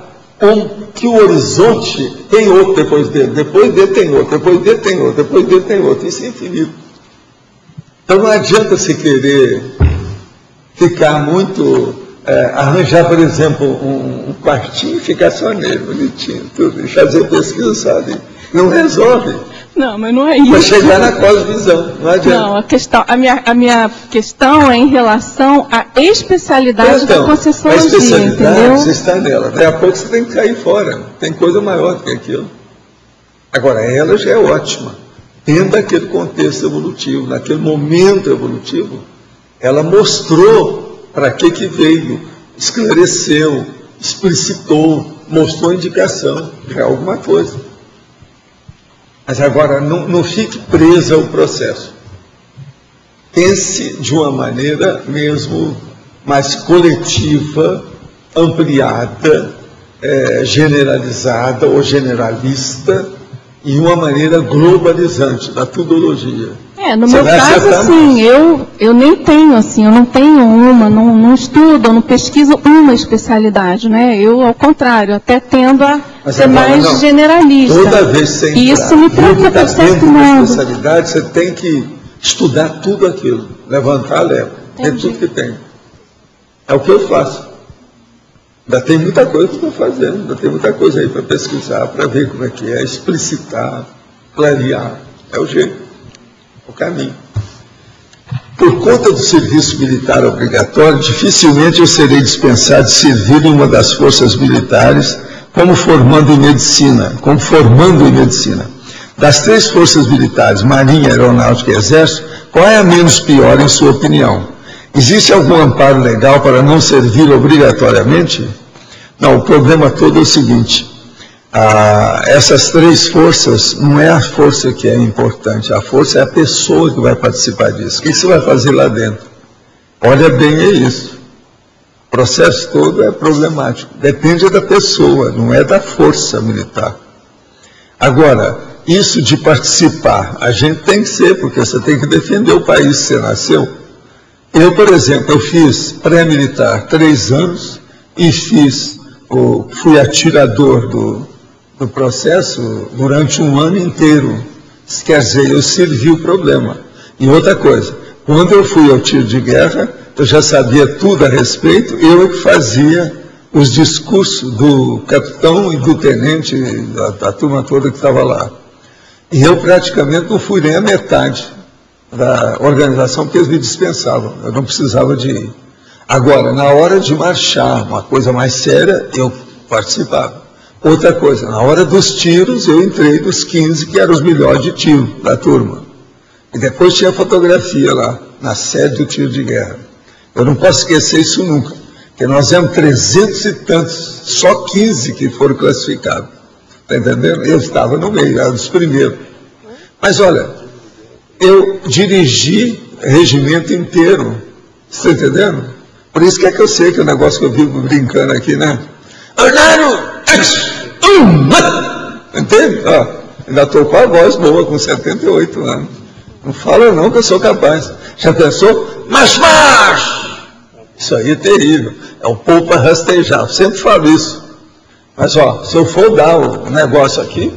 que o horizonte tem outro depois dele tem outro, depois dele tem outro, depois dele tem outro. Isso é infinito. Então não adianta você querer ficar muito... arranjar, por exemplo, um quartinho e ficar só nele, bonitinho, tudo, e fazer pesquisa só ali. Não resolve. Não, mas não é isso. Para chegar na cosmovisão, não adianta. Não, a minha questão é em relação à especialidade da conscienciologia, a especialidade, entendeu? você está nela. Daí a pouco você tem que cair fora. Tem coisa maior do que aquilo. Agora, ela já é ótima. Dentro daquele contexto evolutivo, naquele momento evolutivo, ela mostrou para que veio, esclareceu, explicitou, mostrou indicação, já é alguma coisa. Mas agora, não fique presa ao processo. Pense de uma maneira mesmo mais coletiva, ampliada, generalizada ou generalista, e uma maneira globalizante da tudologia. No meu caso, assim, eu nem tenho, assim, eu não tenho não estudo, não pesquiso uma especialidade, né? Eu, ao contrário, até tendo a ser mais generalista. Toda vez que você entrar, isso me preocupa de certo modo. Especialidade, você tem que estudar tudo aquilo, levantar a leva, ver tudo que tem. É o que eu faço. Ainda tem muita coisa que estou fazendo, ainda tem muita coisa aí para pesquisar, para ver como é que é, explicitar, clarear. É o jeito, o caminho. Por conta do serviço militar obrigatório, dificilmente eu serei dispensado de servir em uma das forças militares como formando em medicina. Das 3 forças militares, Marinha, Aeronáutica e Exército, qual é a menos pior em sua opinião? Existe algum amparo legal para não servir obrigatoriamente? Não, o problema todo é o seguinte, essas 3 forças, não é a força que é importante, a força é a pessoa que vai participar disso. O que você vai fazer lá dentro? Olha bem, é isso. O processo todo é problemático, depende da pessoa, não é da força militar. Agora, isso de participar, a gente tem que ser, porque você tem que defender o país que você nasceu. Eu, por exemplo, eu fiz pré-militar 3 anos e fui atirador do processo durante 1 ano inteiro. Isso quer dizer, eu servi o problema. E outra coisa, quando eu fui ao tiro de guerra, eu já sabia tudo a respeito, eu é que fazia os discursos do capitão e do tenente, da turma toda que estava lá. E eu praticamente não fui nem a metade da organização, porque eles me dispensavam, eu não precisava de ir. Agora, na hora de marchar, uma coisa mais séria, eu participava. Outra coisa, na hora dos tiros, eu entrei dos 15, que eram os melhores de tiro da turma. E depois tinha fotografia lá, na sede do tiro de guerra. Eu não posso esquecer isso nunca, porque nós éramos 300 e tantos, só 15 que foram classificados. Está entendendo? Eu estava no meio, era dos primeiros. Mas olha, eu dirigi regimento inteiro, você está entendendo? Por isso que é que eu sei que o negócio que eu vivo brincando aqui, né? Ornaro! Entende? Ainda estou com a voz boa, com 78 anos. Não fala não que eu sou capaz. Já pensou? Marche! Isso aí é terrível. É o povo para rastejar. Eu sempre falo isso. Mas, ó, se eu for dar o negócio aqui,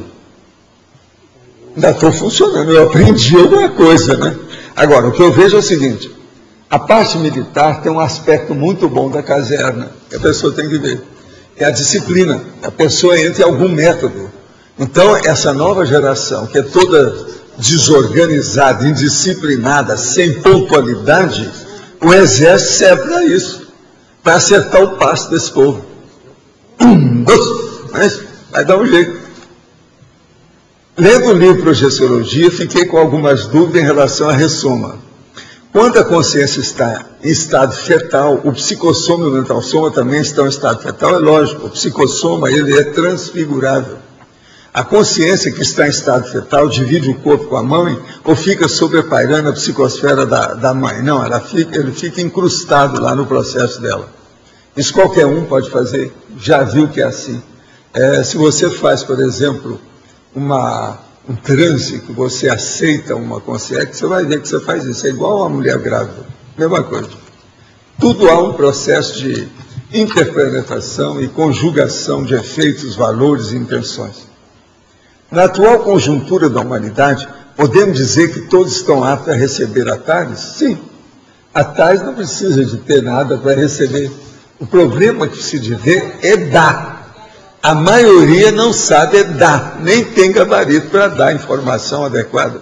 ainda estou funcionando. Eu aprendi alguma coisa, né? Agora, o que eu vejo é o seguinte. A parte militar tem um aspecto muito bom da caserna, que a pessoa tem que ver. É a disciplina. A pessoa entra em algum método. Então, essa nova geração, que é toda desorganizada, indisciplinada, sem pontualidade, o exército serve para isso, para acertar o passo desse povo. Mas vai dar um jeito. Lendo o livro Projeciologia, fiquei com algumas dúvidas em relação à ressoma. Quando a consciência está em estado fetal, o psicossoma e o mental soma também estão em estado fetal, é lógico, o psicossoma ele é transfigurável. A consciência que está em estado fetal divide o corpo com a mãe ou fica sobrepairando a psicosfera da mãe? Não, ele fica incrustado lá no processo dela. Isso qualquer um pode fazer, já viu que é assim. Se você faz, por exemplo, um transe, que você aceita uma consciência, você vai ver que você faz isso. É igual a uma mulher grávida, mesma coisa. Tudo há um processo de interpenetração e conjugação de efeitos, valores e intenções. Na atual conjuntura da humanidade, podemos dizer que todos estão aptos a receber atalhos? Sim. Atalhos não precisa de ter nada para receber. O problema que se vê é dar. A maioria não sabe dar, nem tem gabarito para dar a informação adequada.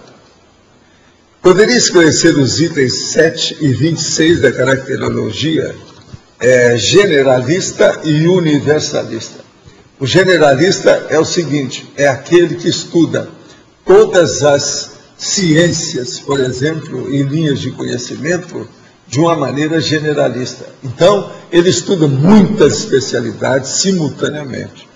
Poderia esclarecer os itens 7 e 26 da caracterologia generalista e universalista. O generalista é o seguinte, é aquele que estuda todas as ciências, por exemplo, em linhas de conhecimento, de uma maneira generalista. Então, ele estuda muitas especialidades simultaneamente.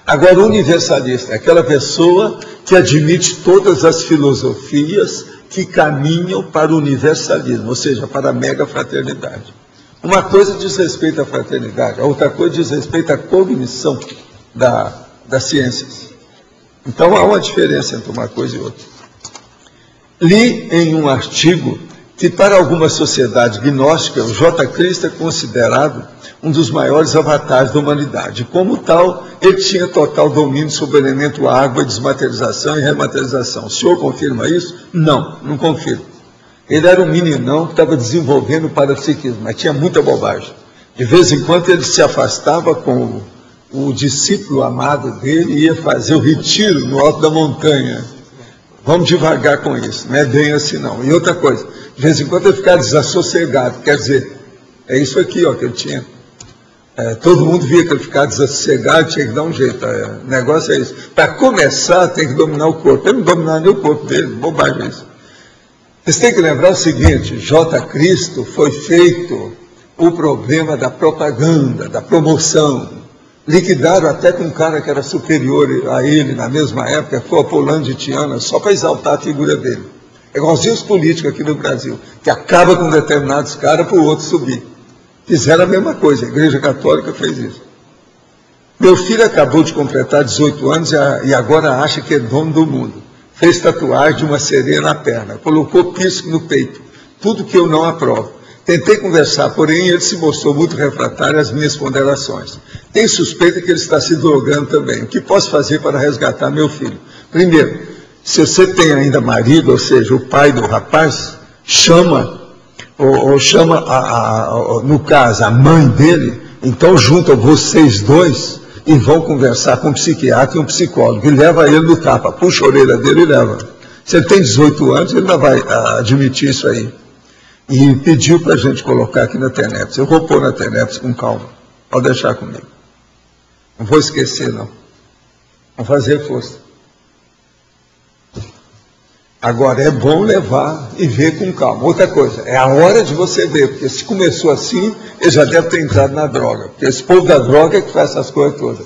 Agora, o universalista é aquela pessoa que admite todas as filosofias que caminham para o universalismo, ou seja, para a mega-fraternidade. Uma coisa diz respeito à fraternidade, a outra coisa diz respeito à cognição das ciências. Então, há uma diferença entre uma coisa e outra. Li em um artigo que, para alguma sociedade gnóstica, o J. Cristo é considerado um dos maiores avatares da humanidade. Como tal, ele tinha total domínio sobre o elemento água, desmaterialização e rematerialização. O senhor confirma isso? Não, não confirmo. Ele era um meninão que estava desenvolvendo o parapsiquismo, mas tinha muita bobagem. De vez em quando ele se afastava com o discípulo amado dele e ia fazer o retiro no alto da montanha. Vamos devagar com isso, não é bem assim não. E outra coisa, de vez em quando ele ficava desassossegado, quer dizer, é isso aqui ó, que ele tinha. Todo mundo via que ele ficava desassossegado, tinha que dar um jeito. O negócio é isso. Para começar, tem que dominar o corpo. Ele não dominar nem o corpo dele, bobagem isso. Vocês têm que lembrar o seguinte, J. Cristo foi feito o problema da propaganda, da promoção. Liquidaram até com um cara que era superior a ele na mesma época, foi Apolônio de Tiana, só para exaltar a figura dele. É igualzinho os políticos aqui no Brasil, que acaba com determinados caras para o outro subir. Fizeram a mesma coisa, a Igreja Católica fez isso. Meu filho acabou de completar 18 anos e agora acha que é dono do mundo. Fez tatuagem de uma sereia na perna, colocou pisco no peito, tudo que eu não aprovo. Tentei conversar, porém ele se mostrou muito refratário às minhas ponderações. Tenho suspeita que ele está se drogando também. O que posso fazer para resgatar meu filho? Primeiro, se você tem ainda marido, ou seja, o pai do rapaz, chama, ou chama, no caso, a mãe dele, então juntam vocês dois e vão conversar com um psiquiatra e um psicólogo, e leva ele no tapa, puxa a orelha dele e leva. Se ele tem 18 anos, ele não vai admitir isso aí. E pediu para a gente colocar aqui na TENEPS. Eu vou pôr na TENEPS com calma. Pode deixar comigo. Não vou esquecer, não. Vamos fazer força. Agora, é bom levar e ver com calma. Outra coisa, é a hora de você ver, porque se começou assim, ele já deve ter entrado na droga. Porque esse povo da droga é que faz essas coisas todas.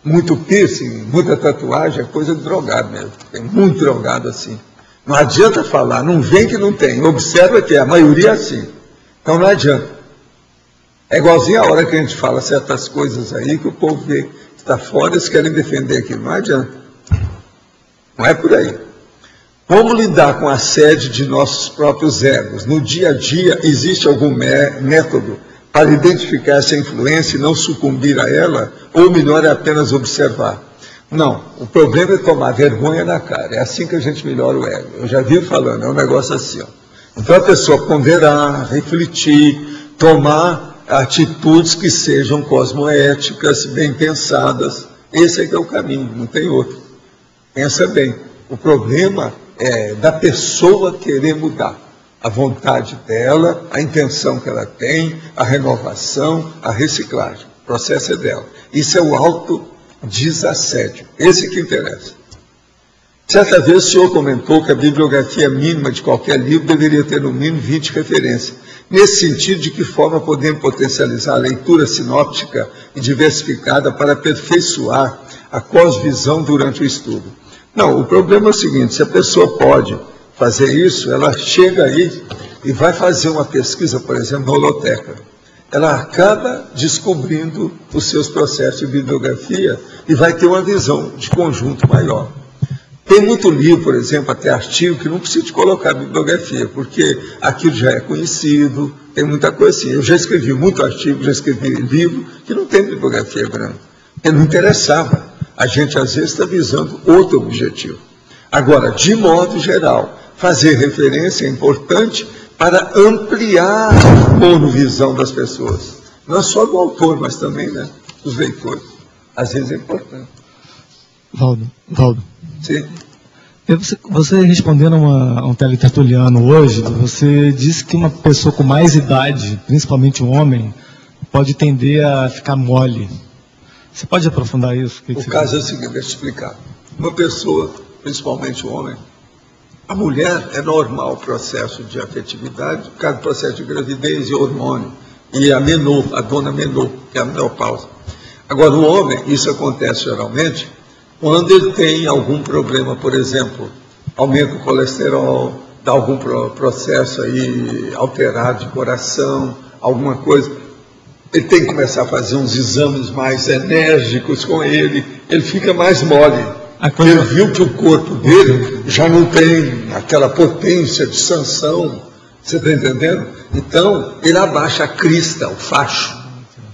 Muito piercing, muita tatuagem, é coisa de drogado mesmo. Tem muito drogado assim. Não adianta falar, não vem que não tem. Observa que a maioria é assim. Então não adianta. É igualzinho a hora que a gente fala certas coisas aí, que o povo vê que está fora, eles querem defender aquilo. Não adianta. Não é por aí. Como lidar com a sede de nossos próprios egos? No dia a dia, existe algum método para identificar essa influência e não sucumbir a ela? Ou melhor é apenas observar? Não, o problema é tomar vergonha na cara. É assim que a gente melhora o ego. Eu já vi falando, é um negócio assim. Ó. Então a pessoa ponderar, refletir, tomar atitudes que sejam cosmoéticas, bem pensadas. Esse é que é o caminho, não tem outro. Pensa bem. O problema é da pessoa querer mudar. A vontade dela, a intenção que ela tem, a renovação, a reciclagem. O processo é dela. Isso é o autodesassédio. Esse que interessa. Certa vez o senhor comentou que a bibliografia mínima de qualquer livro deveria ter no mínimo 20 referências. Nesse sentido, de que forma podemos potencializar a leitura sinóptica e diversificada para aperfeiçoar a cosvisão durante o estudo? Não, o problema é o seguinte, se a pessoa pode fazer isso, ela chega aí e vai fazer uma pesquisa, por exemplo, na holoteca. Ela acaba descobrindo os seus processos de bibliografia e vai ter uma visão de conjunto maior. Tem muito livro, por exemplo, até artigo, que não precisa de colocar bibliografia, porque aquilo já é conhecido, tem muita coisa assim. Eu já escrevi muito artigo, já escrevi livro que não tem bibliografia grande, porque não interessava. A gente, às vezes, está visando outro objetivo. Agora, de modo geral, fazer referência é importante para ampliar a monovisão das pessoas. Não só do autor, mas também, né, dos leitores. Às vezes é importante. Valdo. Sim. Você respondendo a um teletertuliano hoje, você disse que uma pessoa com mais idade, principalmente um homem, pode tender a ficar mole. Você pode aprofundar isso? O caso é o seguinte, deixa eu explicar. Uma pessoa, principalmente um homem, a mulher é normal o processo de afetividade, por causa do processo de gravidez e hormônio, e a dona menor, que é a menopausa. Agora, o homem, isso acontece geralmente quando ele tem algum problema, por exemplo, aumenta o colesterol, dá algum processo aí alterado de coração, alguma coisa. Ele tem que começar a fazer uns exames mais enérgicos com ele fica mais mole. Ele viu que o corpo dele já não tem aquela potência de sanção, você está entendendo? Então, ele abaixa a crista, o facho.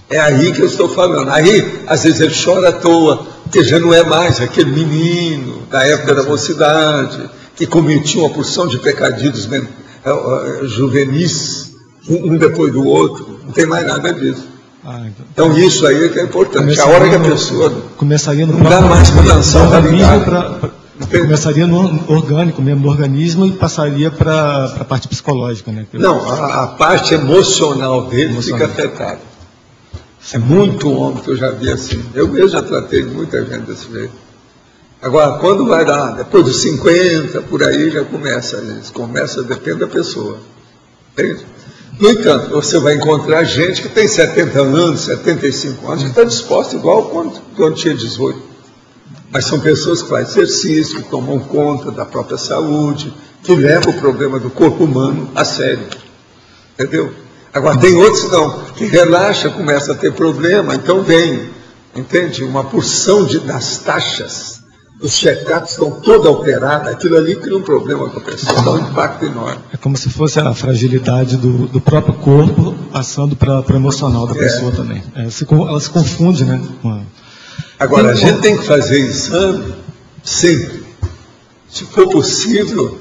É aí que eu estou falando. Aí, às vezes ele chora à toa, porque já não é mais aquele menino da época da mocidade, que cometia uma porção de pecadilhos juvenis, um depois do outro, não tem mais nada disso. Então isso aí é que é importante. A hora que a pessoa começaria no não dá mais para lançar o organismo, começaria no orgânico mesmo, no organismo, e passaria para a parte psicológica, né? Não, a parte emocional dele fica afetada. É muito homem que eu já vi assim. Eu mesmo já tratei de muita gente desse jeito. Agora, quando vai dar, depois dos 50, por aí já começa, depende da pessoa. Entende? No entanto, você vai encontrar gente que tem 70 anos, 75 anos, que está disposta igual quando tinha 18. Mas são pessoas que fazem exercício, que tomam conta da própria saúde, que levam o problema do corpo humano a sério. Entendeu? Agora, tem outros não, que relaxa, começa a ter problema, então vem, entende? Uma porção das taxas, os check-ups estão toda alterada, aquilo ali cria um problema com a pessoa, dá um impacto enorme. É como se fosse a fragilidade do próprio corpo passando para o emocional da pessoa também. Ela se confunde, né? Agora, a gente tem que fazer exame sempre. Se for possível,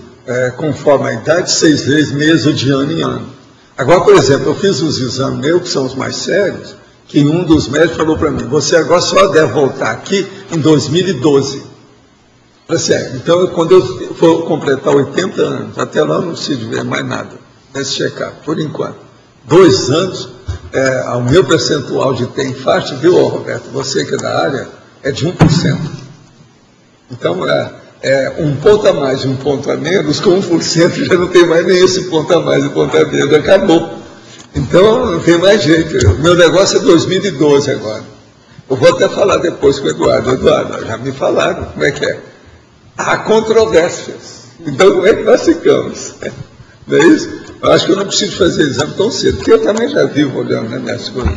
conforme a idade, 6 vezes, mês ou de ano em ano. Agora, por exemplo, eu fiz uns exames meus, que são os mais sérios, que um dos médicos falou para mim, você agora só deve voltar aqui em 2012. Sério. Então, quando eu for completar 80 anos, até lá eu não preciso ver mais nada nesse check-up, por enquanto. 2 anos, o meu percentual de ter infarto, viu, Roberto, você que é da área, é de 1%. Então, um ponto a mais e um ponto a menos, com 1% já não tem mais nem esse ponto a mais e ponto a menos, acabou. Então, não tem mais jeito. O meu negócio é 2012 agora. Eu vou até falar depois com o Eduardo. Eduardo, já me falaram como é que é. Há controvérsias. Então, como é que nós ficamos? Não é isso? Eu acho que eu não preciso fazer exame tão cedo, porque eu também já vivo olhando, né, minhas coisas.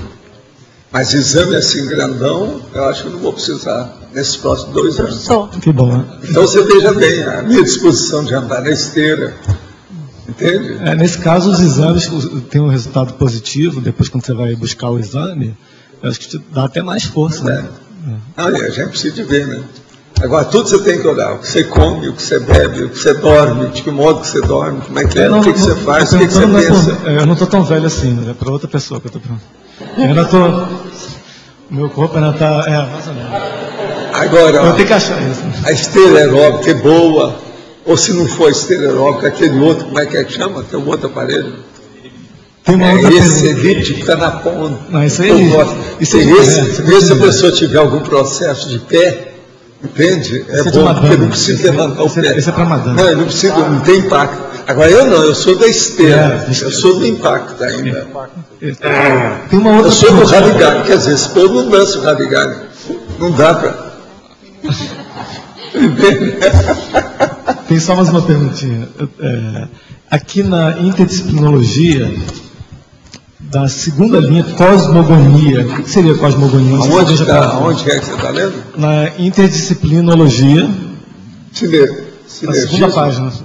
Mas exame assim grandão, eu acho que eu não vou precisar nesses próximos 2 anos. Que bom, né? Então você veja bem, a minha disposição de andar na esteira, entende? Nesse caso, os exames têm um resultado positivo, depois quando você vai buscar o exame, eu acho que te dá até mais força, né? A gente precisa de ver, né? Agora, tudo você tem que olhar, o que você come, o que você bebe, o que você dorme, de que modo que você dorme, como é que é, o que você faz, o que você pensa. Eu não estou tão velho assim, né? É para outra pessoa que eu estou perguntando. Eu ainda estou... Meu corpo ainda está... mais ou menos. Agora, eu tenho que achar isso. A esteira aeróbica é boa, ou se não for esteira aeróbica, aquele outro, como é que chama? Tem um outro aparelho. Tem uma outra esse elíptico que está na ponta. Não, isso aí. Se a pessoa tiver algum processo de pé, entende? É bom, porque não precisa levantar o pé. Esse é para madame. Não, não precisa, não tem impacto. Agora eu não, eu sou da esteira, eu sou do impacto ainda. Tem uma outra eu sou do Radigari, quer dizer, esse povo não dança o Radigari. Não dá para... Tem só mais uma perguntinha. Aqui na interdisciplinologia, da segunda linha, cosmogonia. O que seria cosmogonia? Onde é que você está lendo? Na interdisciplinologia. Na segunda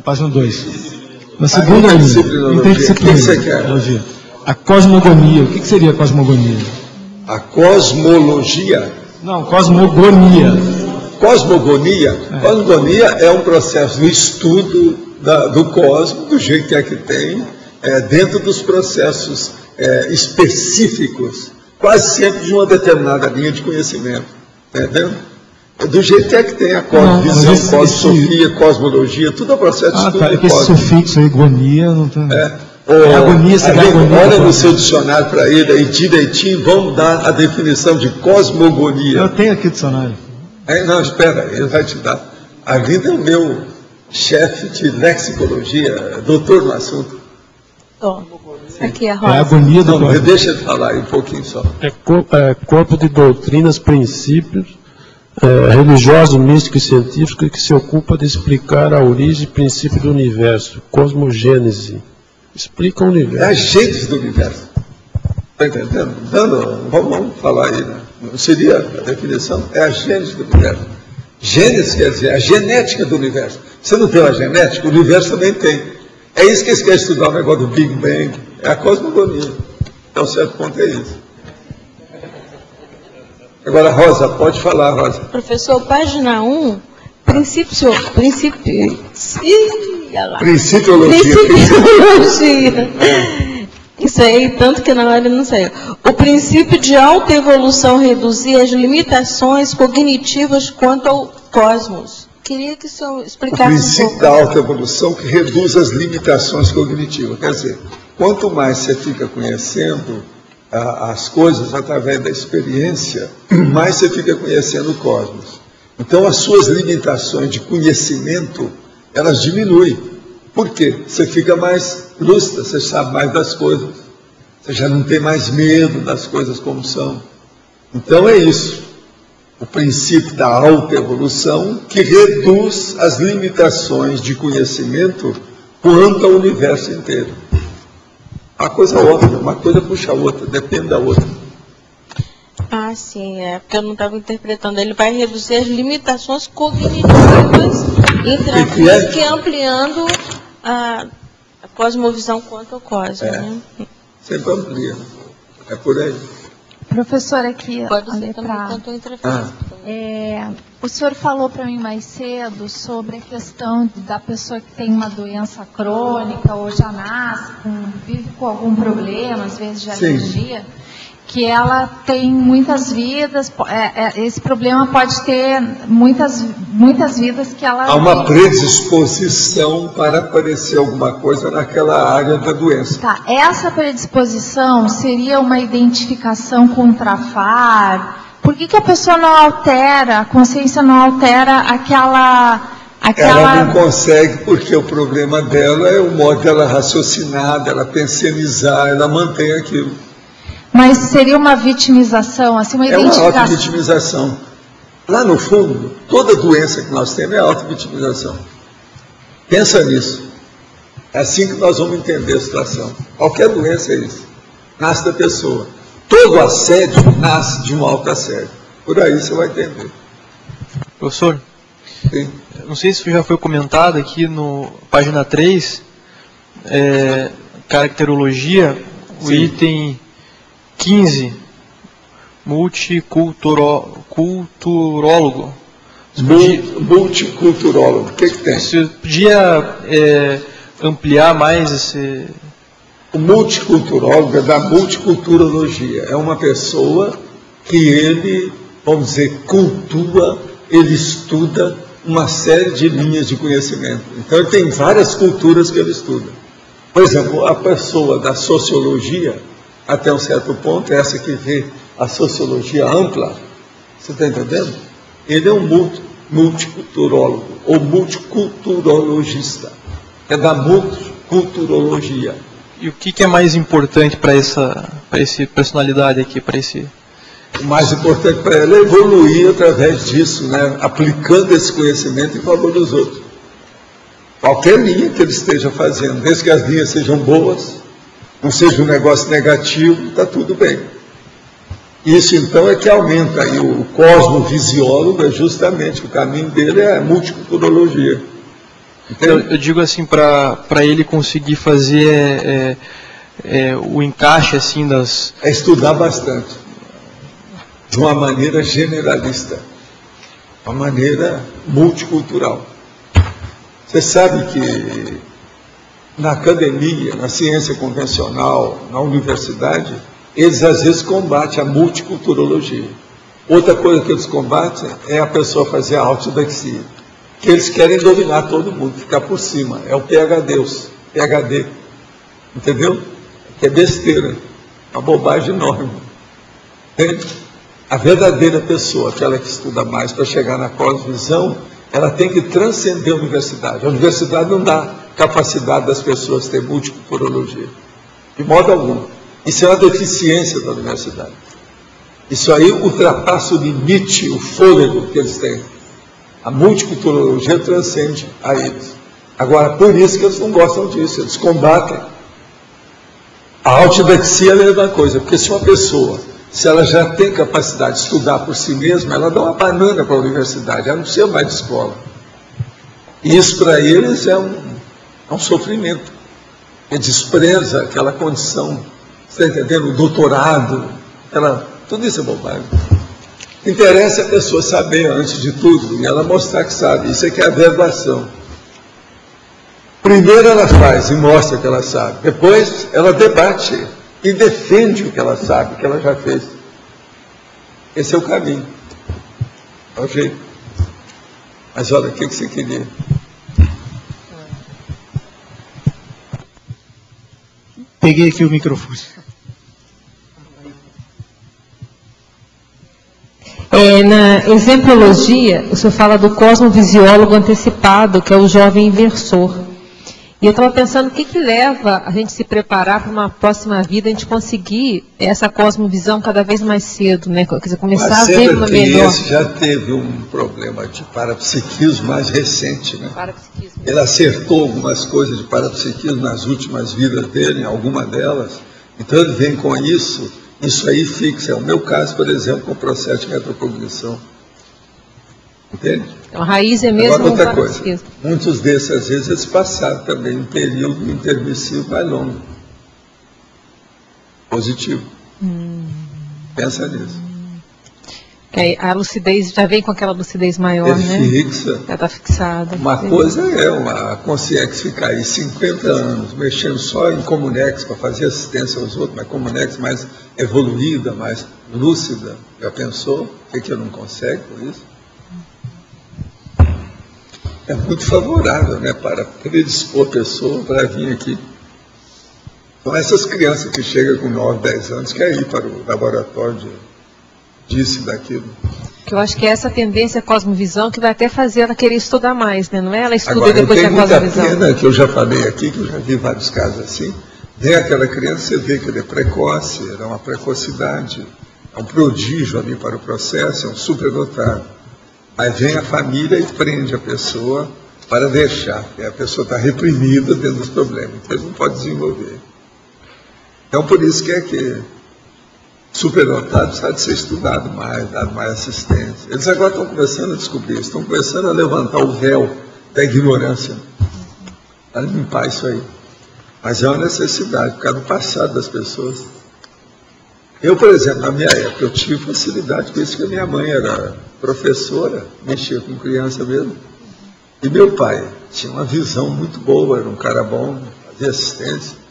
página 2. Na segunda linha, interdisciplinologia. A cosmogonia. O que seria a cosmogonia? A cosmologia? Não, cosmogonia. Cosmogonia? Cosmogonia é um processo de estudo do cosmos, do jeito que tem, dentro dos processos específicos, quase sempre de uma determinada linha de conhecimento. Entendeu? Do jeito que tem a cosmovisão, cosmosofia, cosmologia, tudo é processo de estudo. É que esse sufixo aí, gonia, não tem. Agonia, olha no seu dicionário para ele aí direitinho, vamos dar a definição de cosmogonia. Eu tenho aqui o dicionário. Não, espera, ele vai te dar. A Linda é o meu chefe de lexicologia, doutor no assunto. Aqui é a Rosa. É a agonia do cosmos. Deixa ele falar aí um pouquinho só. Corpo de doutrinas, princípios, religioso, místico e científico que se ocupa de explicar a origem e princípio do universo, cosmogênese. Explica o universo. É a gênese do universo. Está entendendo? Vamos falar aí, né? Seria a definição? É a gênese do universo. Gênese quer dizer a genética do universo. Você não tem a genética? O universo também tem. É isso que eles querem estudar, o negócio do Big Bang. É a cosmogonia. Então, certo ponto é isso. Agora, Rosa, pode falar, Rosa. Professor, página 1, Principiologia. Isso aí, tanto que na hora não saiu. O princípio de autoevolução reduzir as limitações cognitivas quanto ao cosmos. Queria que o senhor explicasse o princípio da autoevolução que reduz as limitações cognitivas. Quer dizer, quanto mais você fica conhecendo as coisas através da experiência, mais você fica conhecendo o cosmos. Então, as suas limitações de conhecimento, elas diminuem. Por quê? Você fica mais lúcido, você sabe mais das coisas. Você já não tem mais medo das coisas como são. Então, é isso. O princípio da autoevolução que reduz as limitações de conhecimento quanto ao universo inteiro. Uma coisa outra, uma coisa puxa a outra, depende da outra. Sim, porque eu não estava interpretando. Ele vai reduzir as limitações cognitivas entre a física e ampliando a cosmovisão quanto ao cosmos. Né? Sempre amplia. É por aí. Professor, aqui, pode ser também quanto entrevista. O senhor falou para mim mais cedo sobre a questão da pessoa que tem uma doença crônica ou já nasce, vive com algum problema, às vezes de alergia, que ela tem muitas vidas, esse problema pode ter muitas vidas que ela... Há uma predisposição para aparecer alguma coisa naquela área da doença. Tá, essa predisposição seria uma identificação com o Trafar? Por que a pessoa não altera, a consciência não altera aquela... Ela não consegue porque o problema dela é o modo dela raciocinar, dela pensionizar, ela mantém aquilo. Mas seria uma vitimização, assim, uma identificação... É uma auto-vitimização. Lá no fundo, toda doença que nós temos é auto-vitimização. Pensa nisso. É assim que nós vamos entender a situação. Qualquer doença é isso. Nasce da pessoa. Toda todo assédio nasce de um autoassédio. Por aí você vai entender. Professor, sim. Não sei se já foi comentado aqui no página 3, caracterologia, o item 15, multiculturólogo. Multiculturólogo, o que tem? Você podia ampliar mais esse... O multiculturólogo é da multiculturologia. É uma pessoa que ele, vamos dizer, cultua, ele estuda uma série de linhas de conhecimento. Então ele tem várias culturas que ele estuda. Por exemplo, a pessoa da sociologia, até um certo ponto, essa que vê a sociologia ampla, você está entendendo? Ele é um multiculturólogo, ou multiculturologista. É da multiculturologia. E o que é mais importante para essa personalidade aqui, para esse... O mais importante para ela é evoluir através disso, né? Aplicando esse conhecimento em favor dos outros. Qualquer linha que ele esteja fazendo, desde que as linhas sejam boas, não seja um negócio negativo, está tudo bem. Isso então é que aumenta. E o cosmovisiólogo é justamente, o caminho dele é a multiculturologia. Eu digo assim, para ele conseguir fazer o encaixe assim das... É estudar bastante, de uma maneira generalista, uma maneira multicultural. Você sabe que na academia, na ciência convencional, na universidade, eles às vezes combatem a multiculturologia. Outra coisa que eles combatem é a pessoa fazer a ortodoxia. Que eles querem dominar todo mundo, ficar por cima. É o PhD. Entendeu? Que é besteira. Uma bobagem enorme. Entende? A verdadeira pessoa, aquela que estuda mais para chegar na cosmovisão, ela tem que transcender a universidade. A universidade não dá capacidade das pessoas ter multiculturologia. De modo algum. Isso é uma deficiência da universidade. Isso aí ultrapassa o limite, o fôlego que eles têm. A multiculturologia transcende a eles. Agora, por isso que eles não gostam disso, eles combatem. A ortodoxia é a mesma coisa, porque se uma pessoa, se ela já tem capacidade de estudar por si mesma, ela dá uma banana para a universidade, ela não precisa mais de escola. E isso para eles é um sofrimento. Ele despreza aquela condição, você está entendendo? O doutorado, tudo isso é bobagem. Interessa a pessoa saber antes de tudo, e ela mostrar que sabe. Isso é que é a graduação. Primeiro ela faz e mostra que ela sabe. Depois ela debate e defende o que ela sabe, o que ela já fez. Esse é o caminho. É o jeito. Mas olha, o que você queria? Peguei aqui o microfone. Na exemplologia, o senhor fala do cosmovisiólogo antecipado, que é o jovem inversor. E eu estava pensando, o que leva a gente se preparar para uma próxima vida, a gente conseguir essa cosmovisão cada vez mais cedo, né? Quer dizer, começar a ver uma melhor. Esse já teve um problema de parapsiquismo mais recente, né? Parapsiquismo. Ele acertou algumas coisas de parapsiquismo nas últimas vidas dele, em alguma delas. Então ele vem com isso. Isso aí fixa. É o meu caso, por exemplo, com o processo de retrocognição. Entende? Então, a raiz é mesmo. Agora, outra coisa. Muitos desses, às vezes, eles passaram também um período intermissivo mais longo. Positivo. Pensa nisso. A lucidez já vem com aquela lucidez maior, né? Fixa. Já está fixada. Uma coisa é uma consciência ficar aí 50 anos mexendo só em Comunex para fazer assistência aos outros, mas Comunex mais evoluída, mais lúcida. Já pensou? Por que eu não consigo por isso? É muito favorável, né, para predispor a pessoa para vir aqui. Então essas crianças que chegam com 9, 10 anos querem ir para o laboratório disso e daquilo. Que eu acho que é essa tendência à cosmovisão que vai até fazer ela querer estudar mais, né? Não é ela estuda agora, e depois tem a cosmovisão. Agora, tem muita pena, que eu já falei aqui, que eu já vi vários casos assim. Vem aquela criança, você vê que ele é precoce, ele é uma precocidade, é um prodígio ali para o processo, é um superdotado. Aí vem a família e prende a pessoa para deixar. E a pessoa está reprimida dentro dos problemas, então ele não pode desenvolver. Então, por isso que superdotado precisa de ser estudado mais, dado mais assistência. Eles agora estão começando a descobrir isso, estão começando a levantar o véu da ignorância, a limpar isso aí. Mas é uma necessidade, por causa do passado das pessoas. Eu, por exemplo, na minha época, eu tive facilidade com isso, que a minha mãe era professora, mexia com criança mesmo. E meu pai tinha uma visão muito boa, era um cara bom, fazia assistência.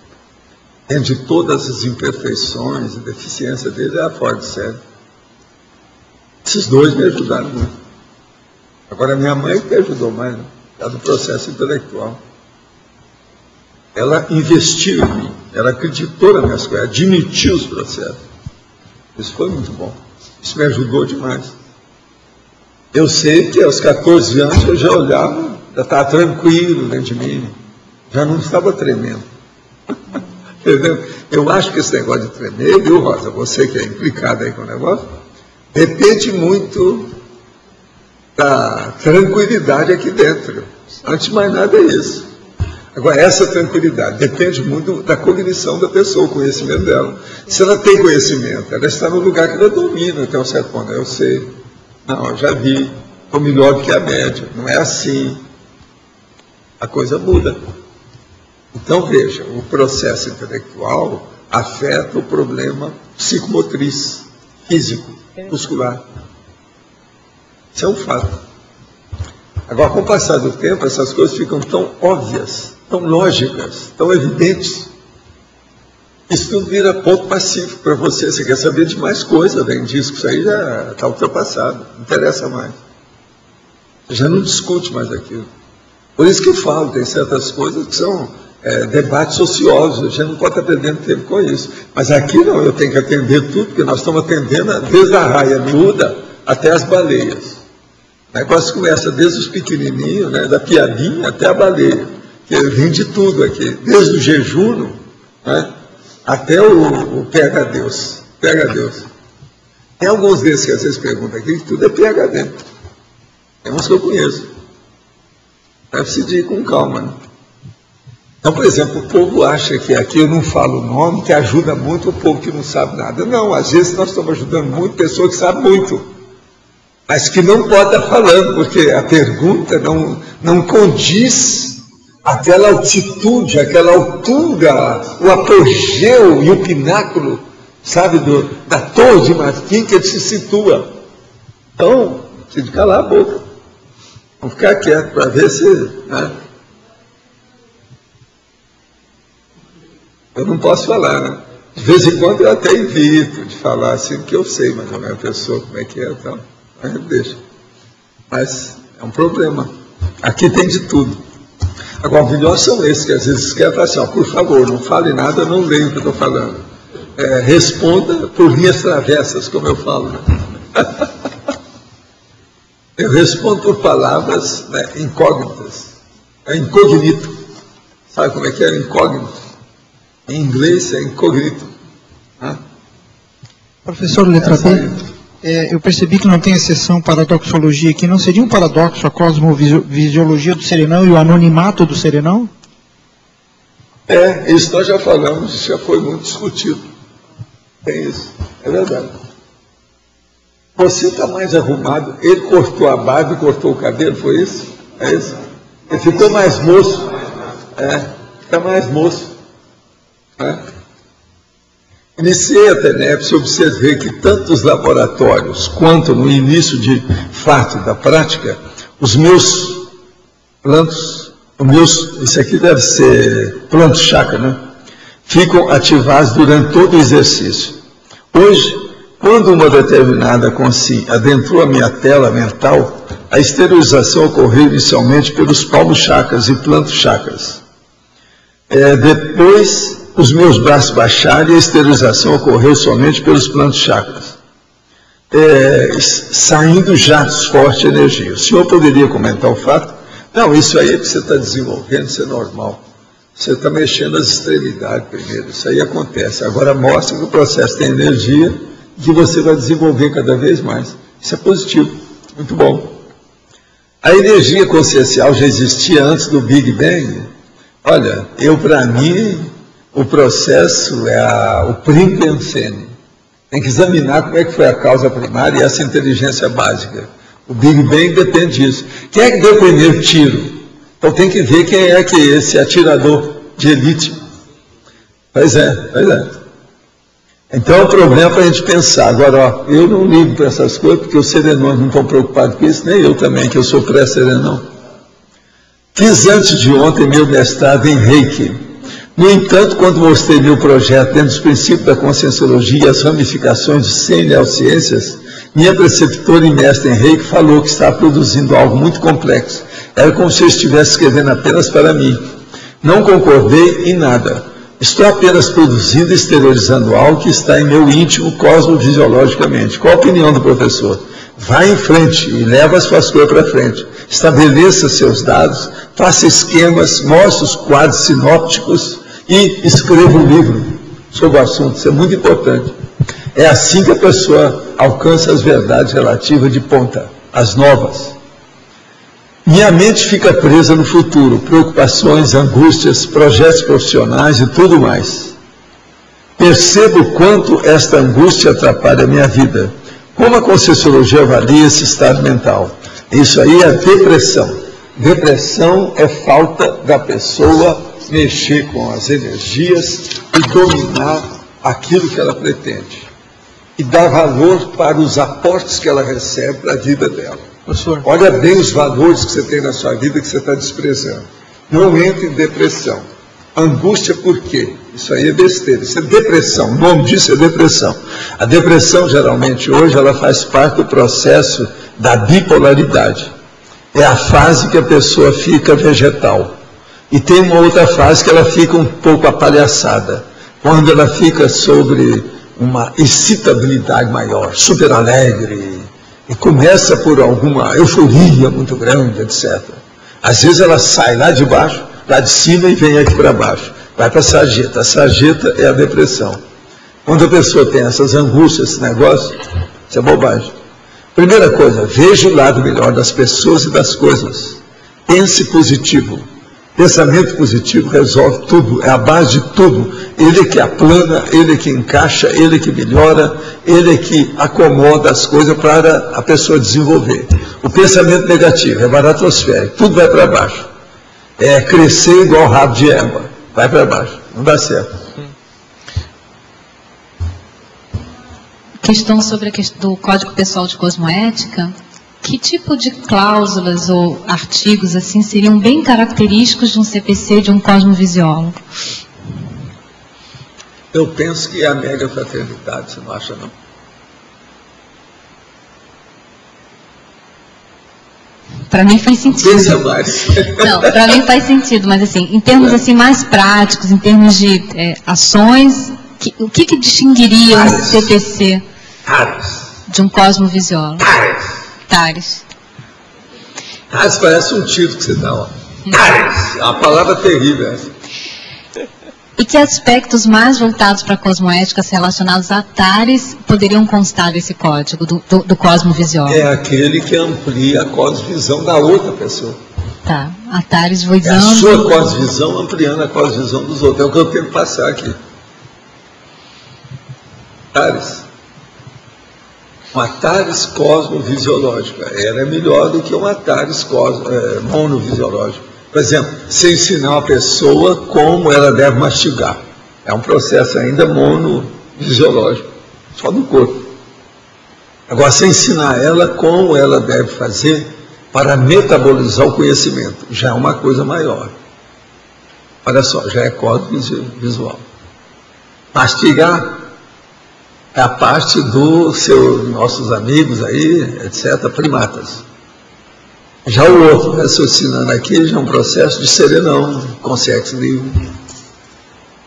Dentro de todas as imperfeições e deficiências dele, era fora de série. Esses dois me ajudaram muito. Agora, a minha mãe que me ajudou mais, né? Do processo intelectual. Ela investiu em mim, ela acreditou nas minhas coisas, admitiu os processos. Isso foi muito bom. Isso me ajudou demais. Eu sei que aos 14 anos eu já olhava, já estava tranquilo dentro de mim, já não estava tremendo. Entendeu? Eu acho que esse negócio de tremer, viu, Rosa, você que é implicada aí com o negócio, depende muito da tranquilidade aqui dentro. Antes de mais nada é isso. Agora, essa tranquilidade depende muito da cognição da pessoa, o conhecimento dela. Se ela tem conhecimento, ela está no lugar que ela domina até um certo ponto. Eu sei. Não, eu já vi. Estou melhor do que a média. Não é assim. A coisa muda. Então, veja, o processo intelectual afeta o problema psicomotriz, físico, muscular. Isso é um fato. Agora, com o passar do tempo, essas coisas ficam tão óbvias, tão lógicas, tão evidentes. Isso tudo vira ponto pacífico para você. Você quer saber de mais coisa, além disso, que isso aí já está ultrapassado, não interessa mais. Você já não discute mais aquilo. Por isso que eu falo, tem certas coisas que são debates ociosos, a gente não pode estar perdendo tempo com isso. Mas aqui não, eu tenho que atender tudo, porque nós estamos atendendo desde a raia miúda até as baleias. O negócio começa desde os pequenininhos, né, da piadinha até a baleia, que vem de tudo aqui, desde o jejum, né, até o pega a Deus. Pega a Deus. Tem alguns desses que às vezes perguntam aqui, que tudo é PhD. Tem uns que eu conheço. Deve-se ir com calma, né? Então, por exemplo, o povo acha que aqui eu não falo o nome, que ajuda muito o povo que não sabe nada. Não, às vezes nós estamos ajudando muito pessoas que sabem muito, mas que não pode estar falando, porque a pergunta não condiz aquela altitude, aquela altura, o apogeu e o pináculo, sabe, da Torre de Marfim que ele se situa. Então, precisa calar a boca. Vamos ficar quietos para ver se... Né? Eu não posso falar, né? De vez em quando eu até evito de falar assim, porque eu sei mais ou menos a pessoa como é que é e tal. Aí eu deixo. Mas é um problema. Aqui tem de tudo. Agora, os melhores são esses, que às vezes querem falar assim, ó, por favor, não fale nada, não leia o que eu estou falando. Responda por linhas travessas, como eu falo. Né? Eu respondo por palavras, né, incógnitas. É incognito. Sabe como é que é incógnito? Em inglês é incognito. Professor letra B, eu percebi que não tem exceção para a doxologia aqui. Não seria um paradoxo a cosmovisiologia do serenão e o anonimato do serenão? Isso nós já falamos, isso já foi muito discutido. Tem isso, é verdade. Você está mais arrumado, ele cortou a barba e cortou o cabelo, foi isso? É isso? Ele ficou mais moço. Fica mais moço. Iniciei a TENEPS e observei que tanto os laboratórios quanto no início de fato da prática, os meus plantos, isso aqui deve ser planto chakra, né? Ficam ativados durante todo o exercício. Hoje, quando uma determinada consciência adentrou a minha tela mental, a esterilização ocorreu inicialmente pelos palmos chakras e planto chakras. Depois, os meus braços baixaram e a esterilização ocorreu somente pelos plantos chakras, saindo jatos fortes de energia. O senhor poderia comentar o fato? Não, isso aí é que você está desenvolvendo, isso é normal. Você está mexendo as extremidades primeiro, isso aí acontece. Agora mostra que o processo tem energia e que você vai desenvolver cada vez mais. Isso é positivo, muito bom. A energia consciencial já existia antes do Big Bang? Olha, para mim... O processo é o primo pensene. Tem que examinar como é que foi a causa primária e essa inteligência básica. O Big Bang depende disso. Quem é que deu o primeiro tiro? Então tem que ver quem é que é esse atirador de elite. Pois é. Então é um problema para a gente pensar. Agora, ó, eu não ligo para essas coisas, porque os serenões não estão preocupados com isso, nem eu também, que eu sou pré-serenão. Fiz antes de ontem meu mestrado em Reiki. No entanto, quando mostrei meu projeto dentro dos princípios da Conscienciologia e as ramificações de 100 neociências, minha preceptora e mestre em Reiki falou que estava produzindo algo muito complexo. Era como se eu estivesse escrevendo apenas para mim. Não concordei em nada. Estou apenas produzindo e exteriorizando algo que está em meu íntimo cosmovisiologicamente. Qual a opinião do professor? Vá em frente e leva as suas coisas para frente. Estabeleça seus dados, faça esquemas, mostre os quadros sinópticos e escreva um livro sobre o assunto. Isso é muito importante. É assim que a pessoa alcança as verdades relativas de ponta, as novas. Minha mente fica presa no futuro, preocupações, angústias, projetos profissionais e tudo mais. Percebo quanto esta angústia atrapalha a minha vida. Como a Conscienciologia avalia esse estado mental? Isso aí é depressão. Depressão é falta da pessoa mexer com as energias e dominar aquilo que ela pretende. E dar valor para os aportes que ela recebe para a vida dela. Professor. Olha bem os valores que você tem na sua vida que você está desprezando. Não entre em depressão. Angústia por quê? Isso aí é besteira, isso é depressão, o nome disso é depressão. A depressão, geralmente, hoje, ela faz parte do processo da bipolaridade. É a fase que a pessoa fica vegetal. E tem uma outra fase que ela fica um pouco apalhaçada, quando ela fica sobre uma excitabilidade maior, super alegre, e começa por alguma euforia muito grande, etc. Às vezes ela sai lá de baixo, lá de cima e vem aqui para baixo. Vai para a sarjeta. A sarjeta é a depressão. Quando a pessoa tem essas angústias, esse negócio, isso é bobagem. Primeira coisa, veja o lado melhor das pessoas e das coisas. Pense positivo. Pensamento positivo resolve tudo, é a base de tudo. Ele é que aplana, ele é que encaixa, ele é que melhora, ele é que acomoda as coisas para a pessoa desenvolver. O pensamento negativo é baratosférico, tudo vai para baixo. É crescer igual rabo de égua, vai para baixo, não dá certo. Questão sobre a questão do Código Pessoal de Cosmoética. Que tipo de cláusulas ou artigos assim seriam bem característicos de um CPC, de um cosmovisiólogo? Eu penso que é a mega fraternidade, você não acha, não? Para mim faz sentido. Pensa mais. Não, para mim faz sentido, mas assim, em termos assim mais práticos, em termos de ações, o que distinguiria um CPC de um cosmovisiólogo? Tares. Tares parece um título que você dá, ó. Tares, é uma palavra terrível essa. E que aspectos mais voltados para a cosmoética relacionados a Tares poderiam constar desse código, do cosmovisiólogo? É aquele que amplia a cosvisão da outra pessoa. Tá, a Tares visando... É a sua cosvisão ampliando a cosvisão dos outros. É o que eu tenho que passar aqui. Tares. Uma Tares cosmovisiológica, ela é melhor do que uma Tares monovisiológica. Por exemplo, você ensinar uma pessoa como ela deve mastigar. É um processo ainda monovisiológico, só do corpo. Agora, você ensinar ela como ela deve fazer para metabolizar o conhecimento, já é uma coisa maior. Olha só, já é cosmovisual. Mastigar é a parte dos nossos amigos aí, etc., primatas. Já o outro, raciocinando aqui, já é um processo de serenão, consciência livre.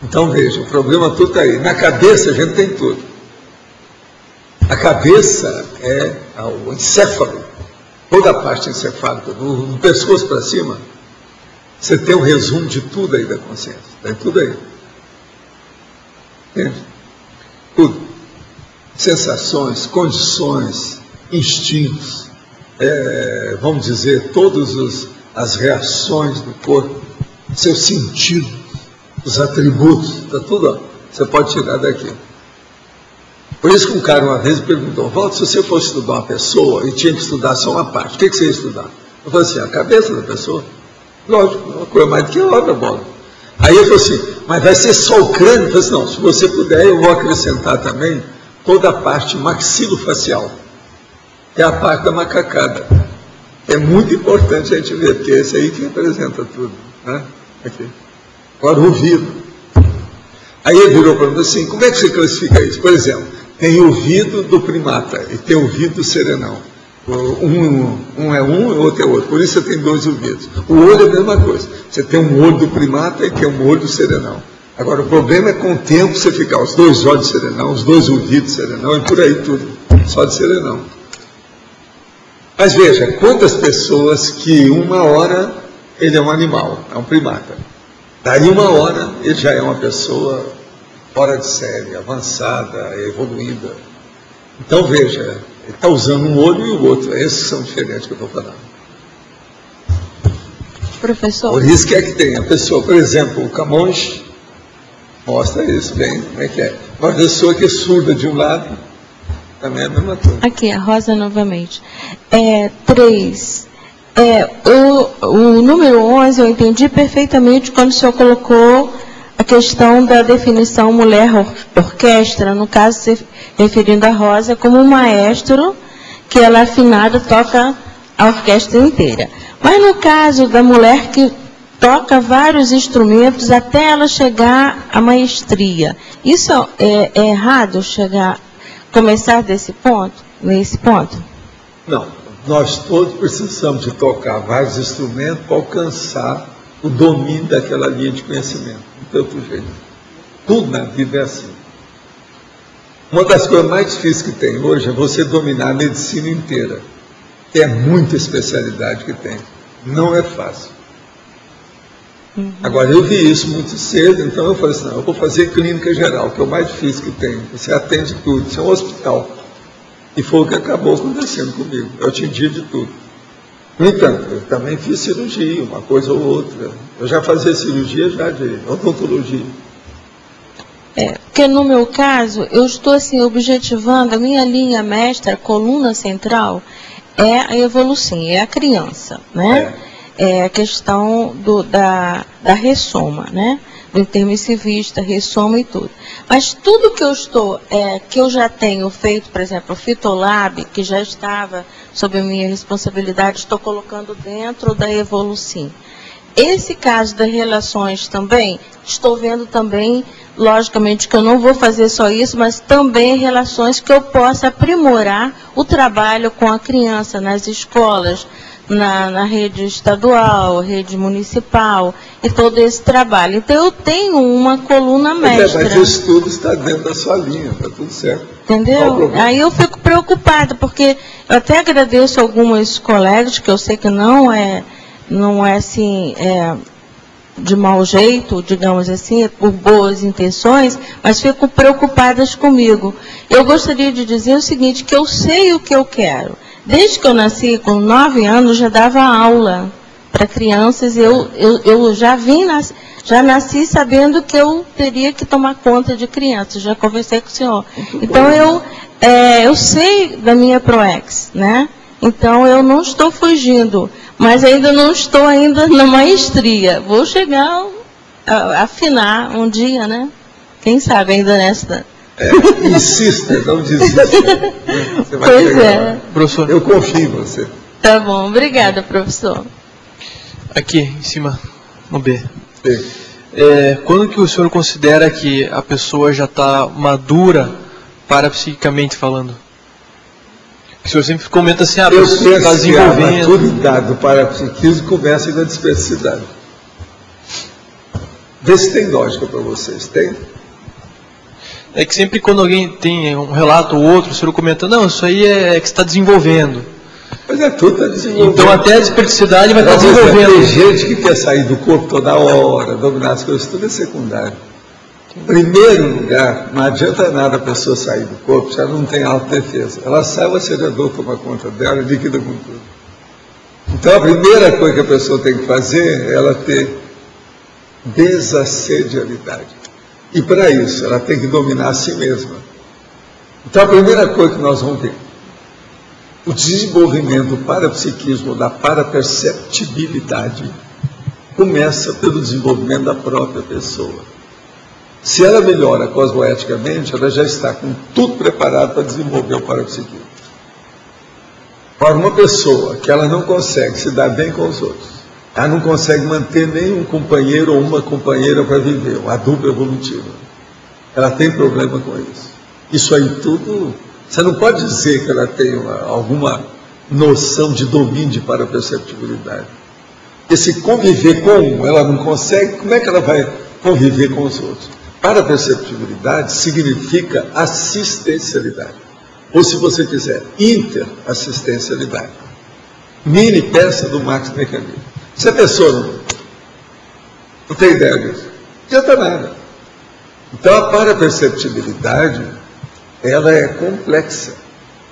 Então veja, o problema tudo está aí. Na cabeça a gente tem tudo. A cabeça é o encéfalo, toda a parte encefálica, do pescoço para cima, você tem um resumo de tudo aí da consciência. Tem tudo aí. Entende? Tudo. Sensações, condições, instintos, vamos dizer, todas as reações do corpo, seus sentidos, os atributos, está tudo, ó, você pode tirar daqui. Por isso que um cara uma vez me perguntou, Walter, se você fosse estudar uma pessoa e tinha que estudar só uma parte, o que você ia estudar? Eu falei assim, a cabeça da pessoa. Lógico, uma coisa mais do que outra, bola. Aí ele falou assim, mas vai ser só o crânio? Eu falei assim, não, se você puder, eu vou acrescentar também toda a parte maxilofacial, que é a parte da macacada. É muito importante a gente ver, porque esse aí que representa tudo. Né? Aqui. Agora, o ouvido. Aí ele virou para mim assim, como é que você classifica isso? Por exemplo, tem o ouvido do primata e tem o ouvido do serenão. Um é um e o outro é outro. Por isso você tem dois ouvidos. O olho é a mesma coisa. Você tem um olho do primata e tem um olho do serenão. Agora, o problema é com o tempo você ficar os dois olhos de serenão, os dois ouvidos de serenão e por aí tudo. Só de serenão. Mas veja, quantas pessoas que uma hora ele é um animal, é um primata. Daí uma hora ele já é uma pessoa fora de série, avançada, evoluída. Então veja, ele está usando um olho e o outro. Esses são diferentes que eu estou falando. Professor. Por isso que é que tem a pessoa, por exemplo, o Camões mostra isso bem, como é que é. Uma pessoa que é surda de um lado, também é a mesma coisa. Aqui, a Rosa novamente. 3. O número 11 eu entendi perfeitamente quando o senhor colocou a questão da definição mulher-orquestra, no caso, se referindo a Rosa como um maestro, que ela afinada toca a orquestra inteira. Mas no caso da mulher que toca vários instrumentos até ela chegar à maestria, isso é errado começar nesse ponto? Não, nós todos precisamos de tocar vários instrumentos para alcançar o domínio daquela linha de conhecimento. Não tem outro jeito. Tudo na vida é assim. Uma das coisas mais difíceis que tem hoje é você dominar a medicina inteira. É muita especialidade que tem. Não é fácil. Agora, eu vi isso muito cedo, então eu falei assim, não, eu vou fazer clínica geral, que é o mais difícil que tem. Você atende tudo, isso é um hospital. E foi o que acabou acontecendo comigo. Eu atendi de tudo. No entanto, eu também fiz cirurgia, uma coisa ou outra. Eu já fazia cirurgia já de odontologia. Porque no meu caso, eu estou assim, objetivando, a minha linha mestra, a coluna central, é a evolução, é a criança, né? É a questão da ressoma, né? Do intermissivista, ressoma e tudo. Mas tudo que que eu já tenho feito, por exemplo, o Fitolab, que já estava sob a minha responsabilidade, estou colocando dentro da evolução. Esse caso das relações também, estou vendo também, logicamente que eu não vou fazer só isso, mas também relações que eu possa aprimorar o trabalho com a criança nas escolas, na rede estadual, rede municipal, e todo esse trabalho. Então, eu tenho uma coluna mestra. Mas isso tudo está dentro da sua linha, está tudo certo. Entendeu? Aí eu fico preocupada, porque eu até agradeço algumas colegas, que eu sei que não é assim, de mau jeito, digamos assim, por boas intenções, mas fico preocupadas comigo. Eu gostaria de dizer o seguinte, que eu sei o que eu quero. Desde que eu nasci, com 9 anos, já dava aula para crianças. Eu já nasci sabendo que eu teria que tomar conta de crianças. Já conversei com o senhor. Então, eu sei da minha ProEx, né? Então, eu não estou fugindo, mas ainda não estou na maestria. Vou chegar a afinar um dia, né? Quem sabe ainda nesta... insista, não desista. Você vai pois chegar lá. Professor, eu confio em você. Tá bom, obrigada, professor. Aqui, em cima, no B. Quando que o senhor considera que a pessoa já está madura parapsiquicamente falando? O senhor sempre comenta assim, a pessoa está desenvolvendo. A maturidade do parapsiquismo começa na dispersidade. Vê se tem lógica para vocês. Tem? É que sempre quando alguém tem um relato ou outro, o senhor comenta, não, isso aí é que está desenvolvendo. Mas tudo está desenvolvendo. Então até a dispersidade vai estar desenvolvendo. Tem gente que quer sair do corpo toda hora, dominar as coisas, tudo é secundário. Em primeiro lugar, não adianta nada a pessoa sair do corpo se ela não tem autodefesa. Ela sai, o acelerador toma conta dela e liquida com tudo. Então a primeira coisa que a pessoa tem que fazer é ela ter desassedialidade. E para isso, ela tem que dominar a si mesma. Então, a primeira coisa que nós vamos ver, o desenvolvimento do parapsiquismo, da paraperceptibilidade, começa pelo desenvolvimento da própria pessoa. Se ela melhora cosmoeticamente, ela já está com tudo preparado para desenvolver o parapsiquismo. Para uma pessoa que ela não consegue se dar bem com os outros, ela não consegue manter nenhum companheiro ou uma companheira para viver, uma dupla evolutiva, ela tem problema com isso. Isso aí tudo, você não pode dizer que ela tem alguma noção de domínio de paraperceptibilidade. Porque se conviver com um, ela não consegue, como é que ela vai conviver com os outros? Paraperceptibilidade significa assistencialidade. Ou, se você quiser, interassistencialidade. Mini peça do Max Mecanismo. Se a pessoa não tem ideia disso, não adianta nada. Então, a paraperceptibilidade, ela é complexa.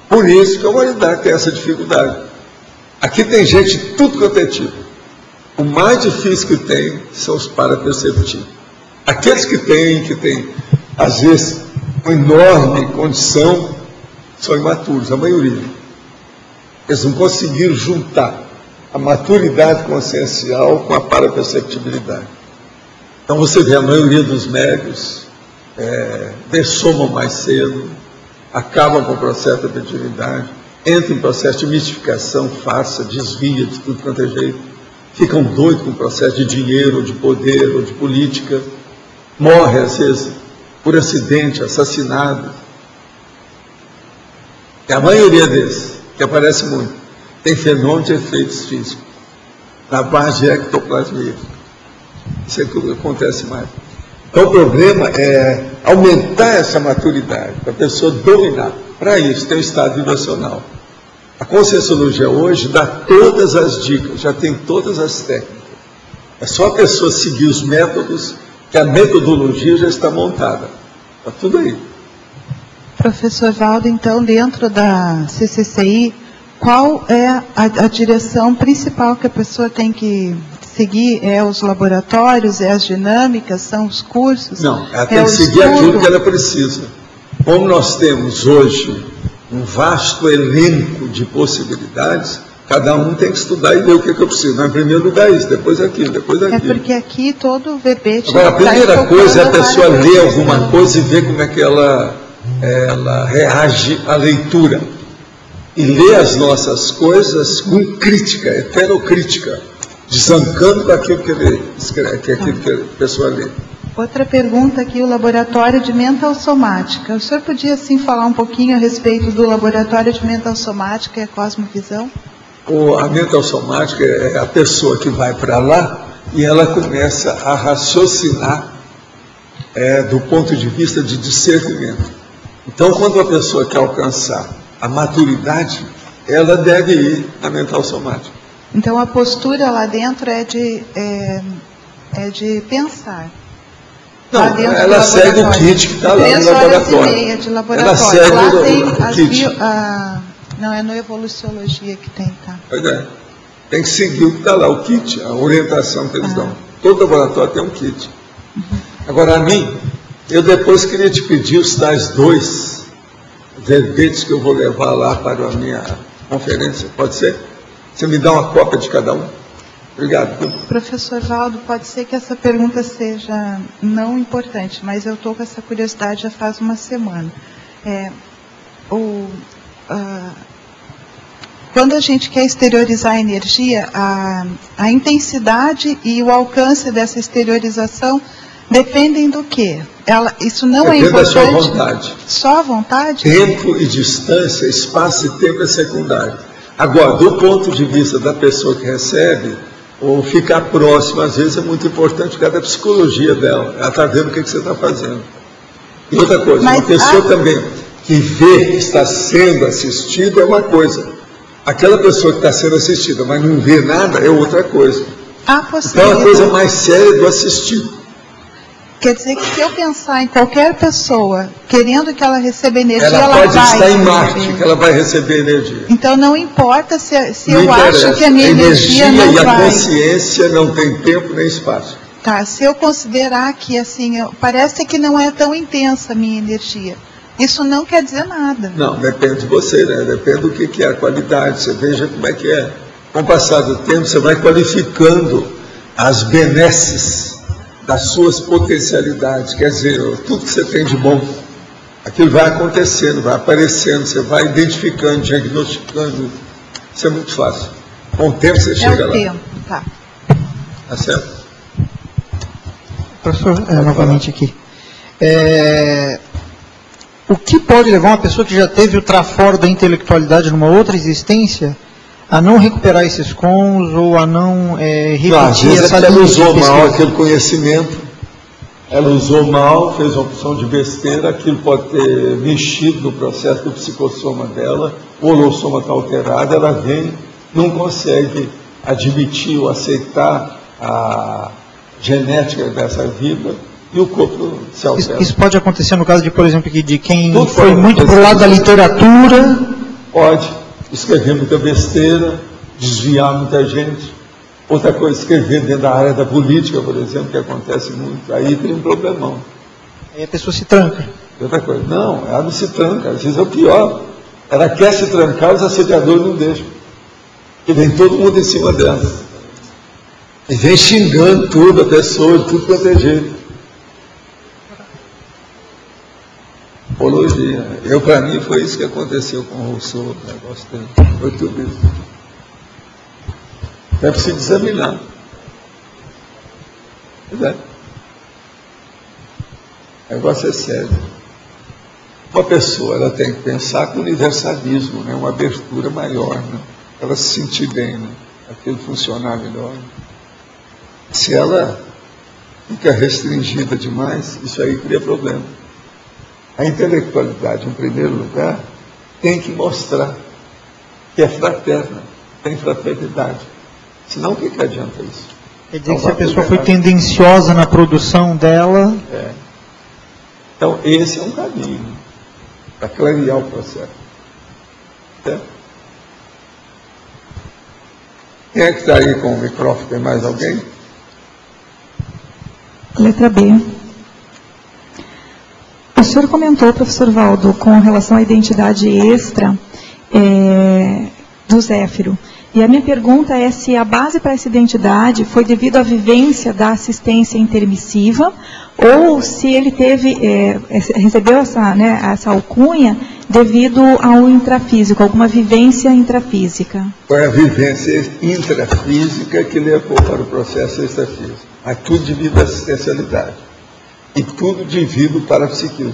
Por isso que a humanidade tem essa dificuldade. Aqui tem gente de tudo quanto é tipo. O mais difícil que tem são os paraperceptivos. Aqueles que têm, às vezes, uma enorme condição, são imaturos, a maioria. Eles não conseguiram juntar a maturidade consciencial com a paraperceptibilidade. Então você vê a maioria dos médios dessomam mais cedo, acabam com o processo da mediunidade, entram em processo de mistificação, farsa, desvia de tudo quanto é jeito, ficam doidos com o processo de dinheiro, ou de poder, ou de política, morrem às vezes por acidente, assassinado. E a maioria desses, que aparece muito, tem fenômeno de efeitos físicos, na base de ectoplasmia. Isso é que acontece mais. Então o problema é aumentar essa maturidade, para a pessoa dominar. Para isso tem o estado vibracional. A Conscienciologia hoje dá todas as dicas, já tem todas as técnicas. É só a pessoa seguir os métodos, que a metodologia já está montada. Está tudo aí. Professor Valdo, então, dentro da CCCI, qual é a direção principal que a pessoa tem que seguir? É os laboratórios, é as dinâmicas, são os cursos? Não, ela tem que seguir aquilo que ela precisa. Como nós temos hoje um vasto elenco de possibilidades, cada um tem que estudar e ver o que eu preciso. Mas, em primeiro lugar, isso, depois aquilo, depois aquilo. É porque aqui todo o verbete... Agora, a primeira coisa é a pessoa ler alguma coisa e ver como é que ela reage à leitura. E ler as nossas coisas com crítica, heterocrítica, desancando com aquilo que ele escreve, que aquilo que a pessoa lê. Outra pergunta aqui, o laboratório de mental somática. O senhor podia, assim, falar um pouquinho a respeito do laboratório de mental somática e a cosmovisão? A mental somática é a pessoa que vai para lá e ela começa a raciocinar do ponto de vista de discernimento. Então, quando a pessoa quer alcançar a maturidade, ela deve ir na mental somática. Então, a postura lá dentro é de pensar. Não, ela segue o kit que está lá no laboratório. 3h30 de laboratório. Ela segue lá o tem kit. Não, é no Evoluciologia que tem, tá? Pois é. Tem que seguir o que está lá, o kit, a orientação que eles dão. Todo laboratório tem um kit. Agora, a mim, eu depois queria te pedir os tais 2 verbetes que eu vou levar lá para a minha conferência. Pode ser? Você me dá uma cópia de cada um? Obrigado. Professor Valdo, pode ser que essa pergunta seja não importante, mas eu estou com essa curiosidade já faz uma semana. Quando a gente quer exteriorizar a energia, a intensidade e o alcance dessa exteriorização dependem do quê? Isso não é importante? Depende da sua vontade. Só a vontade? Tempo e distância, espaço e tempo é secundário. Agora, do ponto de vista da pessoa que recebe, ou ficar próximo, às vezes é muito importante por causa da psicologia dela. Ela está vendo o que você está fazendo. E outra coisa, uma pessoa também que vê que está sendo assistido é uma coisa. Aquela pessoa que está sendo assistida, mas não vê nada, é outra coisa. Então, a coisa mais séria é do assistido. Quer dizer que se eu pensar em qualquer pessoa querendo que ela receba energia, ela pode estar em Marte, que ela vai receber energia. Então não importa se eu acho que a minha energia não vai. E a consciência não tem tempo nem espaço. Tá, se eu considerar que assim, parece que não é tão intensa a minha energia, Isso não quer dizer nada. Não, depende de você, né? Depende do que é a qualidade. Você veja como é que é. Com o passar do tempo, você vai qualificando as benesses das suas potencialidades. Quer dizer, tudo que você tem de bom, aquilo vai acontecendo, vai aparecendo, você vai identificando, diagnosticando. Isso é muito fácil. Com o tempo você chega lá. Tempo, tá. Tá certo? Professor, novamente aqui. O que pode levar uma pessoa que já teve o traforo da intelectualidade numa outra existência a não recuperar esses cons ou a não repetir essa ela usou mal aquele conhecimento, ela usou mal, fez uma opção de besteira, aquilo pode ter mexido no processo do psicossoma dela, o holossoma está alterado, ela vem, não consegue admitir ou aceitar a genética dessa vida e o corpo se altera. Isso pode acontecer no caso de, por exemplo, de quem foi muito para o lado da literatura? Pode. Escrever muita besteira, desviar muita gente. Outra coisa, escrever dentro da área da política, por exemplo, que acontece muito. Aí tem um problemão. Aí a pessoa se tranca. Outra coisa, não, ela não se tranca, às vezes é o pior. Ela quer se trancar, os assediadores não deixam. E vem todo mundo em cima dela. E vem xingando tudo, a pessoa, de tudo quanto é jeito. Apologia. Para mim, foi isso que aconteceu com o Rousseau, o negócio dele. Foi tudo isso. É preciso examinar. O negócio é sério. Uma pessoa, ela tem que pensar com universalismo, né? Uma abertura maior, né? Ela se sentir bem, né? Aquilo funcionar melhor. Se ela fica restringida demais, isso aí cria problema. A intelectualidade, em primeiro lugar, tem que mostrar que é fraterna, tem fraternidade. Senão, o que adianta isso? Quer dizer que se a pessoa foi tendenciosa na produção dela... Então, esse é um caminho para clarear o processo. Certo? Quem é que está aí com o microfone? Tem mais alguém? Letra B. O senhor comentou, professor Valdo, com relação à identidade extra do Zéfiro. E a minha pergunta é se a base para essa identidade foi devido à vivência da assistência intermissiva ou se ele recebeu essa alcunha devido ao intrafísico, alguma vivência intrafísica. Foi a vivência intrafísica que levou para o processo extrafísico. Aí tudo devido à assistencialidade. E tudo devido ao parapsiquismo.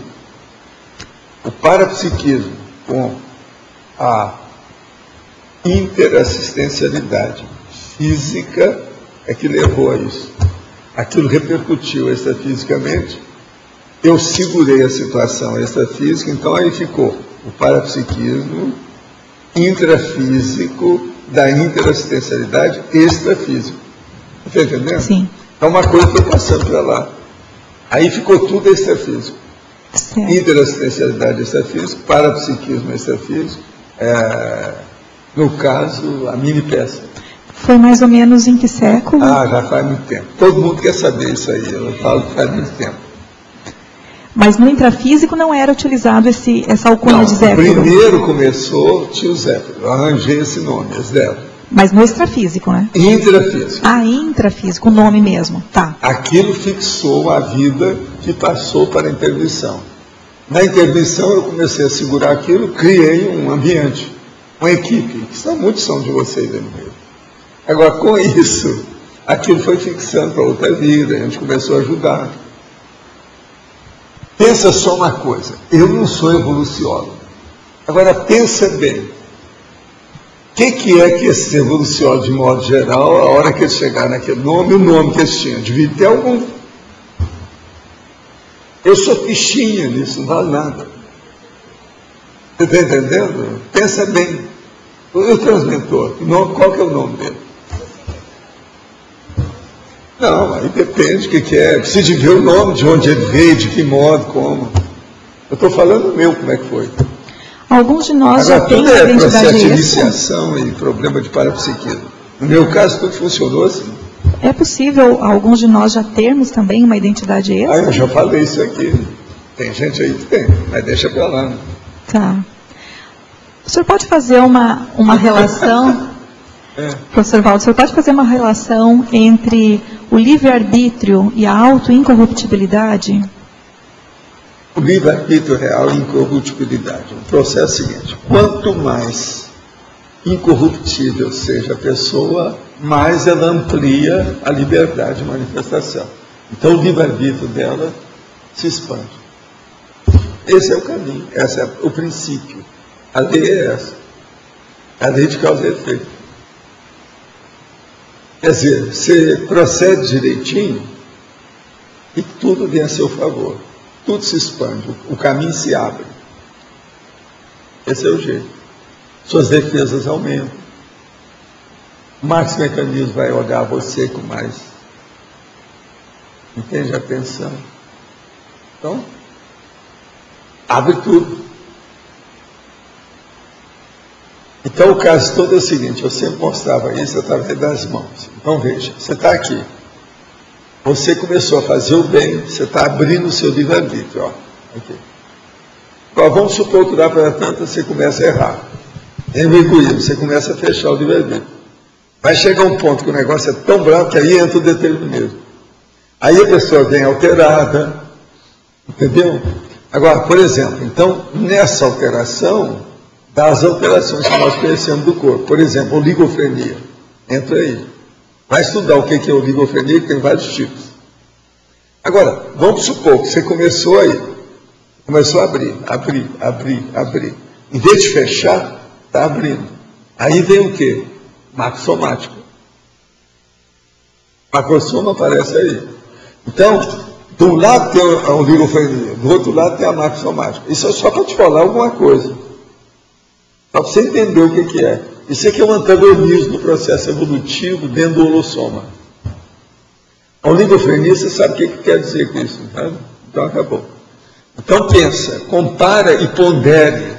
O parapsiquismo com a interassistencialidade física é que levou a isso. Aquilo repercutiu extrafisicamente, eu segurei a situação extrafísica, então aí ficou o parapsiquismo intrafísico da interassistencialidade extrafísica. Está entendendo? Sim. Então uma coisa foi passando para lá. Aí ficou tudo extrafísico. Certo. Interassistencialidade extrafísica, parapsiquismo extrafísico, no caso, a mini peça. Foi mais ou menos em que século? Já faz muito tempo. Todo mundo quer saber isso aí, eu falo que faz muito tempo. Mas no intrafísico não era utilizado essa alcunha de Zéfiro? Primeiro começou, tinha o Zéfiro, eu arranjei esse nome, Zéfiro. Mas no extrafísico, né? Intrafísico. Intrafísico, o nome mesmo, tá. Aquilo fixou a vida que passou para a intervenção. Na intervenção eu comecei a segurar aquilo, criei um ambiente, uma equipe, que muitos são de vocês aí no meio. Agora, com isso, aquilo foi fixando para outra vida, a gente começou a ajudar. Pensa só uma coisa, eu não sou evoluciólogo. Agora, pensa bem. O que é que esses evoluciólogos, de modo geral, a hora que eles chegaram naquele nome, o nome que eles tinham, devia ter algum. Eu sou fichinha nisso, não vale nada. Você está entendendo? Pensa bem. O transmentor, qual que é o nome dele? Não, aí depende do que é. Precisa de ver o nome, de onde ele veio, de que modo, como. Eu estou falando o meu, como é que foi. Alguns de nós já têm a identidade processo de extra. iniciação e problema de parapsiquismo. No meu caso, tudo funcionou assim. É possível alguns de nós já termos também uma identidade extra? Eu já falei isso aqui. Tem gente aí que tem, mas deixa para lá. Né? Tá. O senhor pode fazer uma relação, professor Valdo, o senhor pode fazer uma relação entre o livre-arbítrio e a auto-incorruptibilidade? O livre-arbítrio real e incorruptibilidade. O processo é o seguinte: quanto mais incorruptível seja a pessoa, mais ela amplia a liberdade de manifestação. Então o livre-arbítrio dela se expande. Esse é o caminho, esse é o princípio. A lei é essa. A lei de causa e efeito. Quer dizer, você procede direitinho e tudo vem a seu favor. Tudo se expande, o caminho se abre. Esse é o jeito. Suas defesas aumentam. O Marx Mecanismo vai olhar você com mais, entende, atenção. Então, abre tudo. Então, o caso todo é o seguinte: eu sempre mostrava isso através das mãos. Então, veja, você está aqui. Você começou a fazer o bem, você está abrindo o seu livre-arbítrio. Aqui. Agora, vamos supor que lá para tanto você começa a errar. Tem o egoísmo, você começa a fechar o livre-arbítrio. Vai chegar um ponto que o negócio é tão bravo que aí entra o determinismo. Aí a pessoa vem alterada, entendeu? Agora, por exemplo, então, nessa alteração, das alterações que nós conhecemos do corpo, por exemplo, oligofrenia, entra aí. Vai estudar o que é oligofrenia, que tem vários tipos. Agora, vamos supor que você começou aí, começou a abrir. Em vez de fechar, está abrindo. Aí vem o quê? Macrosomático. Macrosoma aparece aí. Então, de um lado tem a oligofrenia, do outro lado tem a macrosomática. Isso é só para te falar alguma coisa. Só para você entender o que é. Isso aqui é um antagonismo do processo evolutivo dentro do holossoma. A oligofrenia, você sabe o que quer dizer com isso, sabe? Então acabou. Então pensa, compara e pondere.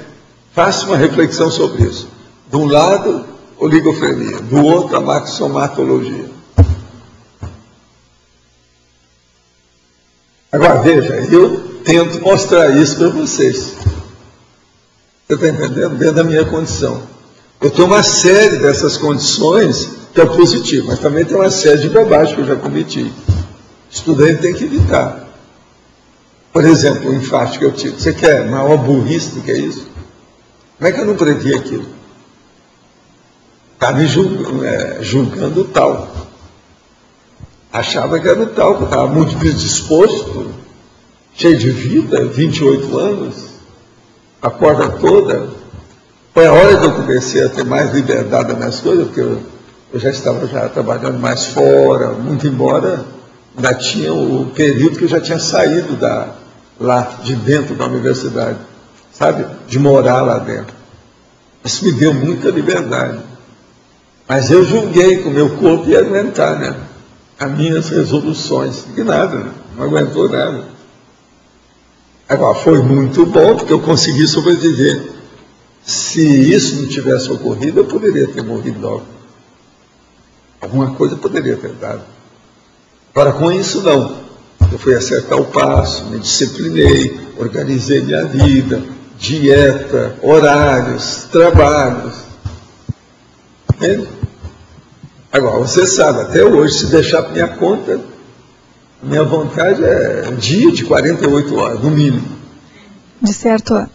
Faça uma reflexão sobre isso. De um lado, oligofrenia. Do outro, a maxomatologia. Agora, veja, eu tento mostrar isso para vocês. Você está entendendo? Dentro da minha condição. Eu tenho uma série dessas condições que é positivo, mas também tem uma série de bobagens que eu já cometi. Estudante tem que evitar. Por exemplo, o infarto que eu tive. Você quer maior burrice do que é isso? Como é que eu não previ aquilo? Estava me julgando o tal. Achava que era o tal, que eu estava muito predisposto, cheio de vida, 28 anos, a corda toda. Foi a hora que eu comecei a ter mais liberdade das minhas coisas, porque eu já estava trabalhando mais fora, muito embora ainda tinha o período que eu já tinha saído lá de dentro da universidade, sabe? De morar lá dentro. Isso me deu muita liberdade. Mas eu julguei que o meu corpo ia aguentar, né? As minhas resoluções. E nada, né? Não aguentou nada. Agora, foi muito bom, porque eu consegui sobreviver. Se isso não tivesse ocorrido, eu poderia ter morrido logo. Alguma coisa poderia ter dado. Agora, com isso, não. Eu fui acertar o passo, me disciplinei, organizei minha vida, dieta, horários, trabalhos. Entende? Agora, você sabe, até hoje, se deixar para minha conta, a minha vontade é dia de 48 horas, no mínimo. De certa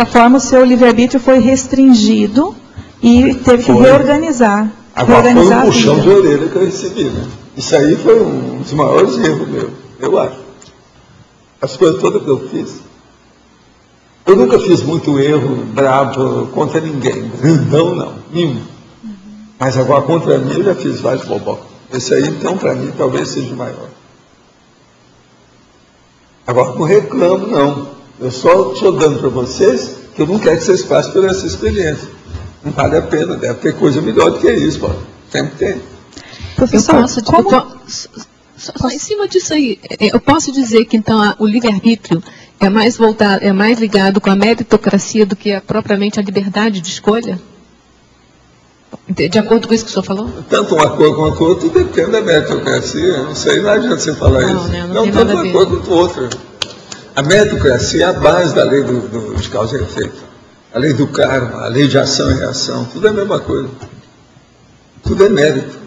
forma, o seu livre-arbítrio foi restringido e teve que reorganizar. Agora foi um puxão de orelha que eu recebi, né? Isso aí foi um dos maiores erros meus, eu acho. As coisas todas que eu fiz. Eu nunca fiz muito erro brabo contra ninguém. Não, nenhum. Mas agora contra mim eu já fiz vários bobocas. Esse aí, então, para mim, talvez seja o maior. Agora, não reclamo, não. Eu só estou dando para vocês que eu não quero que vocês passem por essa experiência. Não vale a pena, deve ter coisa melhor do que isso, pô. Sempre tem. Professor, só em cima disso aí, eu posso dizer que, então, o livre-arbítrio é mais ligado com a meritocracia do que propriamente a liberdade de escolha? De acordo com isso que o senhor falou? Tanto uma coisa como a outra, depende da meritocracia. Isso aí não adianta você falar isso. Né, não tanto uma coisa quanto outra. A meritocracia é a base da lei de causa e efeito. A lei do karma, a lei de ação e reação, tudo é a mesma coisa. Tudo é mérito.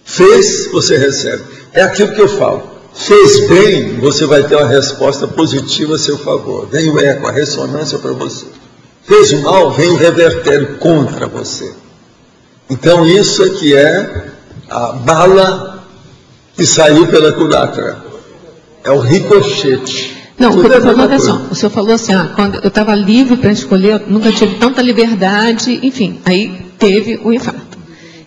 Fez, você recebe. É aquilo que eu falo. Fez bem, você vai ter uma resposta positiva a seu favor. Vem o eco, a ressonância para você. Fez o mal, vem o revertério contra você. Então isso é que é a bala que saiu pela culatra. É o ricochete. Não, o senhor falou assim, quando eu estava livre para escolher, eu nunca tive tanta liberdade, enfim, aí teve o infarto.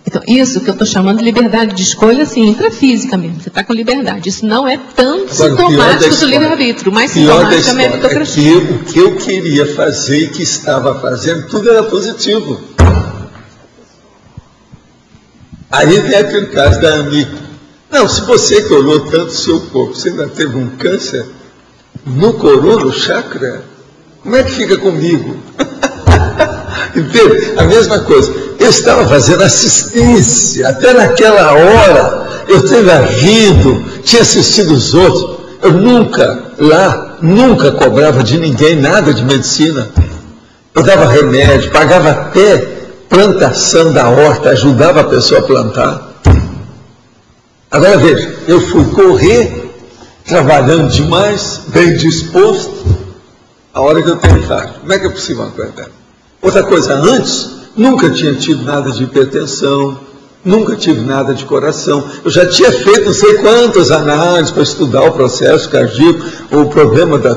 Então, isso que eu estou chamando de liberdade de escolha, assim, intrafísica mesmo. Você está com liberdade. Isso não é tanto sintomático do livre-arbítrio, mas sintomático da meritocracia. O que eu queria fazer e que estava fazendo, tudo era positivo. Aí vem aquele caso da Ami. Não, se você que olhou tanto o seu corpo, você ainda teve um câncer no corono chakra, como é que fica comigo? Entende? A mesma coisa. Eu estava fazendo assistência, até naquela hora, eu estava rindo, tinha assistido os outros. Eu nunca cobrava de ninguém nada de medicina. Eu dava remédio, pagava até plantação da horta, ajudava a pessoa a plantar. Agora veja, eu fui correr, trabalhando demais, bem disposto, a hora que eu tenho infarto. Como é que é possível uma coisa dessa? Outra coisa, antes, nunca tinha tido nada de hipertensão, nunca tive nada de coração. Eu já tinha feito não sei quantas análises para estudar o processo cardíaco, o problema da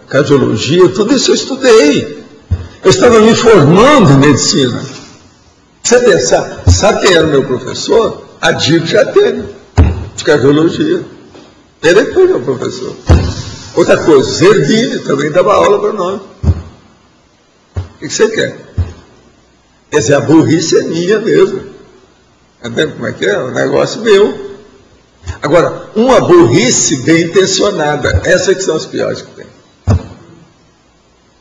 cardiologia, tudo isso eu estudei. Eu estava me formando em medicina. Você pensar, sabe quem era o meu professor? Adir Jatene, de cardiologia. Ele foi meu professor. Outra coisa, Zerbini também dava aula para nós. O que você quer? Quer dizer, a burrice é minha mesmo. Entende como é que é? É um negócio meu. Agora, uma burrice bem intencionada, essa que são as piores que tem.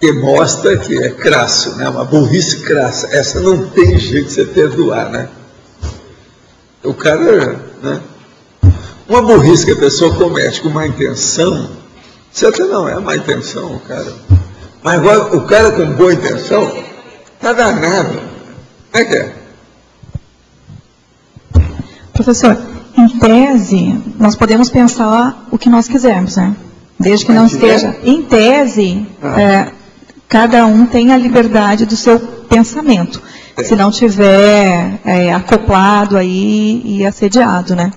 Que mostra que é crasso, né? Uma burrice crassa. Essa não tem jeito de você perdoar, né? O cara, né? Uma burrice que a pessoa comete com má intenção, você até não é má intenção, o cara. Mas agora, o cara com boa intenção, está danado. Como é que é? Professor, em tese, nós podemos pensar o que nós quisermos, né? Desde que não esteja. Em tese, cada um tem a liberdade do seu pensamento. Se não tiver acoplado aí e assediado, né?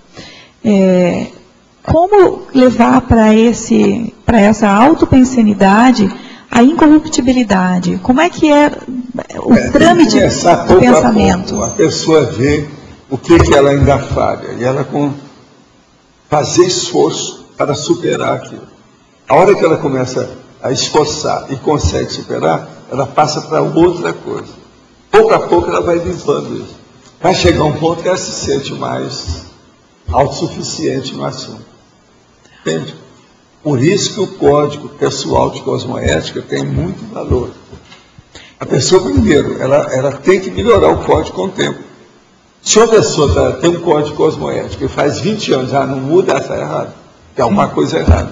Como levar para essa autopensenidade a incorruptibilidade? Como é que é o trâmite do pensamento? A pessoa vê o que ela ainda falha e ela fazer esforço para superar aquilo. A hora que ela começa a esforçar e consegue superar, ela passa para outra coisa. Pouco a pouco ela vai limpando isso. Vai chegar um ponto que ela se sente mais autossuficiente no assunto. Entende? Por isso que o código pessoal de cosmoética tem muito valor. A pessoa, primeiro, ela tem que melhorar o código com o tempo. Se uma pessoa tem um código cosmoético e faz 20 anos, não muda, está errado. Tem alguma coisa errada.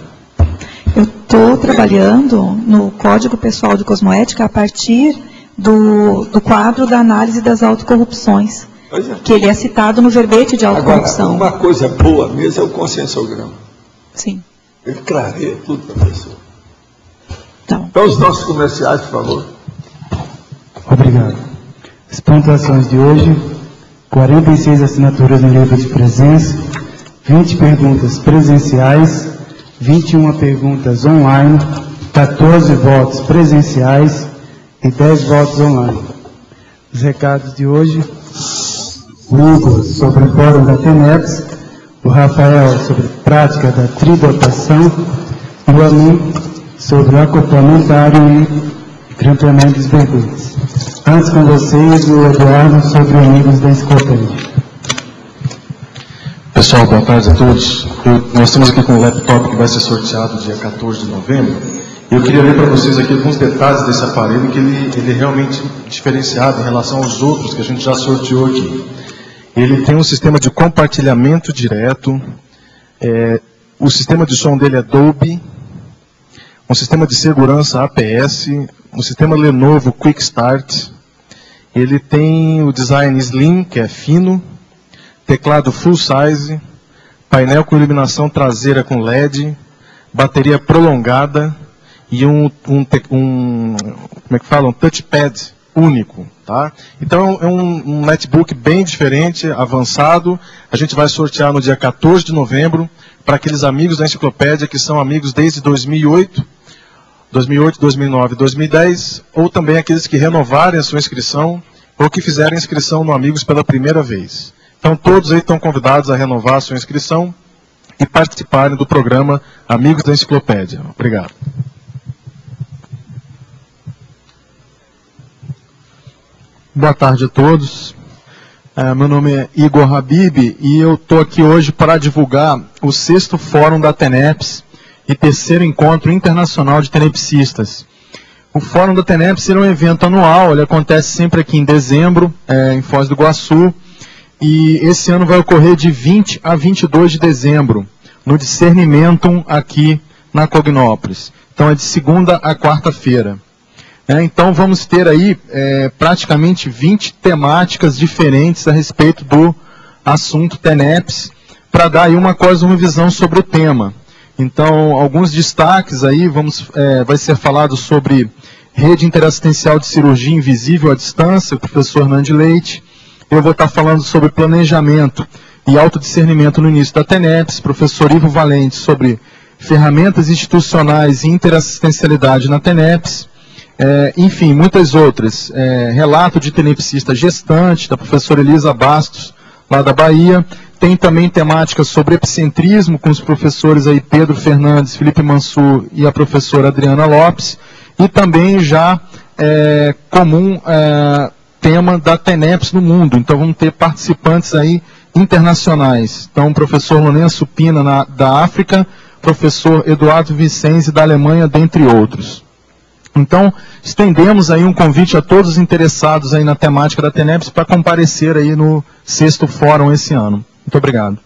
Eu estou trabalhando no código pessoal de cosmoética a partir do quadro da análise das autocorrupções, que ele é citado no verbete de autocorrupção. Agora, uma coisa boa mesmo é o conscienciograma. Sim. Ele clareia tudo para a pessoa. Então, os nossos comerciais, por favor. Obrigado. As pontuações de hoje, 46 assinaturas no livro de presença, 20 perguntas presenciais, 21 perguntas online, 14 votos presenciais e 10 votos online. Os recados de hoje, o Hugo sobre o fórum da TENEPS, o Rafael sobre prática da tridotação e o Amin sobre o acoplamentário e grampeamento dos verbetes. Antes com vocês, o Eduardo sobre amigos da enciclopédia. Pessoal, boa tarde a todos. Nós estamos aqui com o laptop que vai ser sorteado dia 14 de novembro. Eu queria ler para vocês aqui alguns detalhes desse aparelho, que ele é realmente diferenciado em relação aos outros que a gente já sorteou aqui. Ele tem um sistema de compartilhamento direto, o sistema de som dele é Dolby, um sistema de segurança APS, um sistema Lenovo Quick Start, ele tem o design Slim, que é fino, teclado full size, painel com iluminação traseira com LED, bateria prolongada e um touchpad único, tá? Então é um netbook bem diferente, avançado. A gente vai sortear no dia 14 de novembro para aqueles amigos da enciclopédia que são amigos desde 2008, 2009, 2010, ou também aqueles que renovarem a sua inscrição ou que fizerem inscrição no Amigos pela primeira vez. Então todos aí estão convidados a renovar a sua inscrição e participarem do programa Amigos da Enciclopédia. Obrigado. Boa tarde a todos. Meu nome é Igor Habib e eu estou aqui hoje para divulgar o 6º Fórum da TENEPS e 3º Encontro Internacional de Tenepsistas. O Fórum da TENEPS é um evento anual, ele acontece sempre aqui em dezembro, em Foz do Iguaçu, e esse ano vai ocorrer de 20 a 22 de dezembro, no Discernimentum aqui na Cognópolis. Então é de segunda a quarta-feira. Então vamos ter aí praticamente 20 temáticas diferentes a respeito do assunto TENEPS, para dar aí uma visão sobre o tema. Então, alguns destaques aí, vai ser falado sobre rede interassistencial de cirurgia invisível à distância, o professor Nandi Leite. Eu vou estar falando sobre planejamento e autodiscernimento no início da TENEPS, professor Ivo Valente sobre ferramentas institucionais e interassistencialidade na TENEPS. Enfim, muitas outras. Relato de tenepsista gestante, da professora Elisa Bastos, lá da Bahia. Tem também temática sobre epicentrismo, com os professores aí Pedro Fernandes, Felipe Mansur e a professora Adriana Lopes. E também já comum tema da TENEPS no mundo. Então vamos ter participantes aí internacionais. Então o professor Lourenço Pina da África, professor Eduardo Vicenzi da Alemanha, dentre outros. Então, estendemos aí um convite a todos os interessados aí na temática da TENEPS para comparecer aí no 6º Fórum esse ano. Muito obrigado.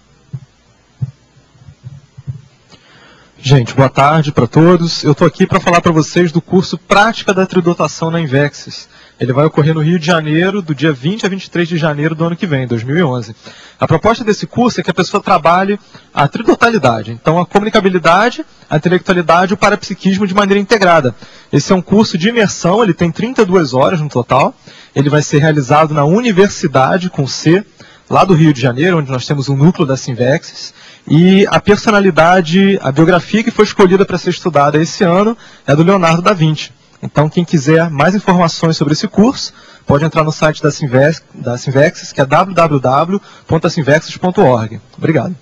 Gente, boa tarde para todos. Eu estou aqui para falar para vocês do curso Prática da Tridotação na Invexis. Ele vai ocorrer no Rio de Janeiro, do dia 20 a 23 de janeiro do ano que vem, 2011. A proposta desse curso é que a pessoa trabalhe a tridotalidade. Então, a comunicabilidade, a intelectualidade e o parapsiquismo de maneira integrada. Esse é um curso de imersão, ele tem 32 horas no total. Ele vai ser realizado na Universidade, com C, lá do Rio de Janeiro, onde nós temos um núcleo da Sinvexis. E a personalidade, a biografia que foi escolhida para ser estudada esse ano é do Leonardo da Vinci. Então, quem quiser mais informações sobre esse curso, pode entrar no site da Sinvexis, que é www.asinvexis.org. Obrigado.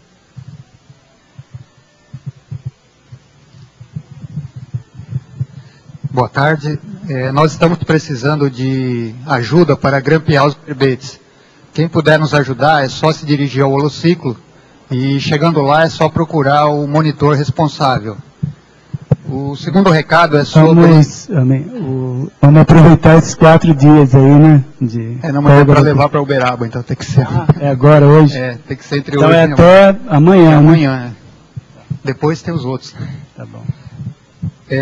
Boa tarde. Nós estamos precisando de ajuda para grampear os verbetes. Quem puder nos ajudar é só se dirigir ao holociclo e, chegando lá, é só procurar o monitor responsável. O segundo recado é sobre... Vamos aproveitar esses 4 dias aí, né? Não, mas é para levar para Uberaba, então tem que ser... É agora, hoje? Tem que ser entre então hoje e até amanhã, amanhã. Depois tem os outros. Tá bom.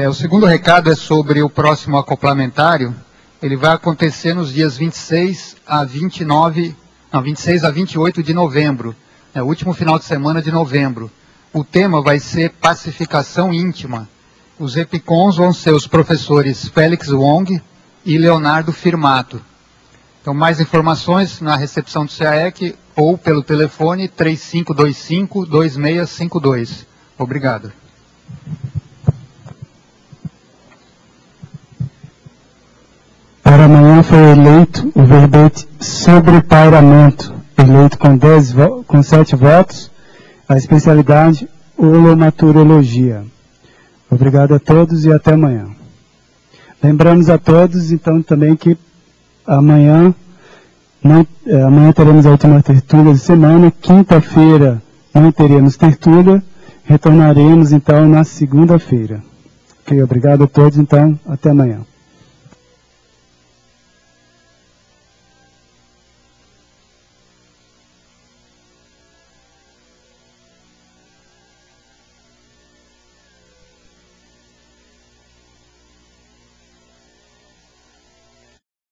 O segundo recado é sobre o próximo acoplamentário. Ele vai acontecer nos dias 26 a 28 de novembro. O último final de semana de novembro. O tema vai ser pacificação íntima. Os epicons vão ser os professores Félix Wong e Leonardo Firmato. Então, mais informações na recepção do CAEC ou pelo telefone 3525-2652. Obrigado. Para amanhã foi eleito o verbete sobrepairamento, eleito com 7 votos, a especialidade holomaturologia. Obrigado a todos e até amanhã. Lembramos a todos, então, também que amanhã teremos a última tertúlia de semana, quinta-feira não teremos tertúlia, retornaremos, então, na segunda-feira. Ok, obrigado a todos, então, até amanhã.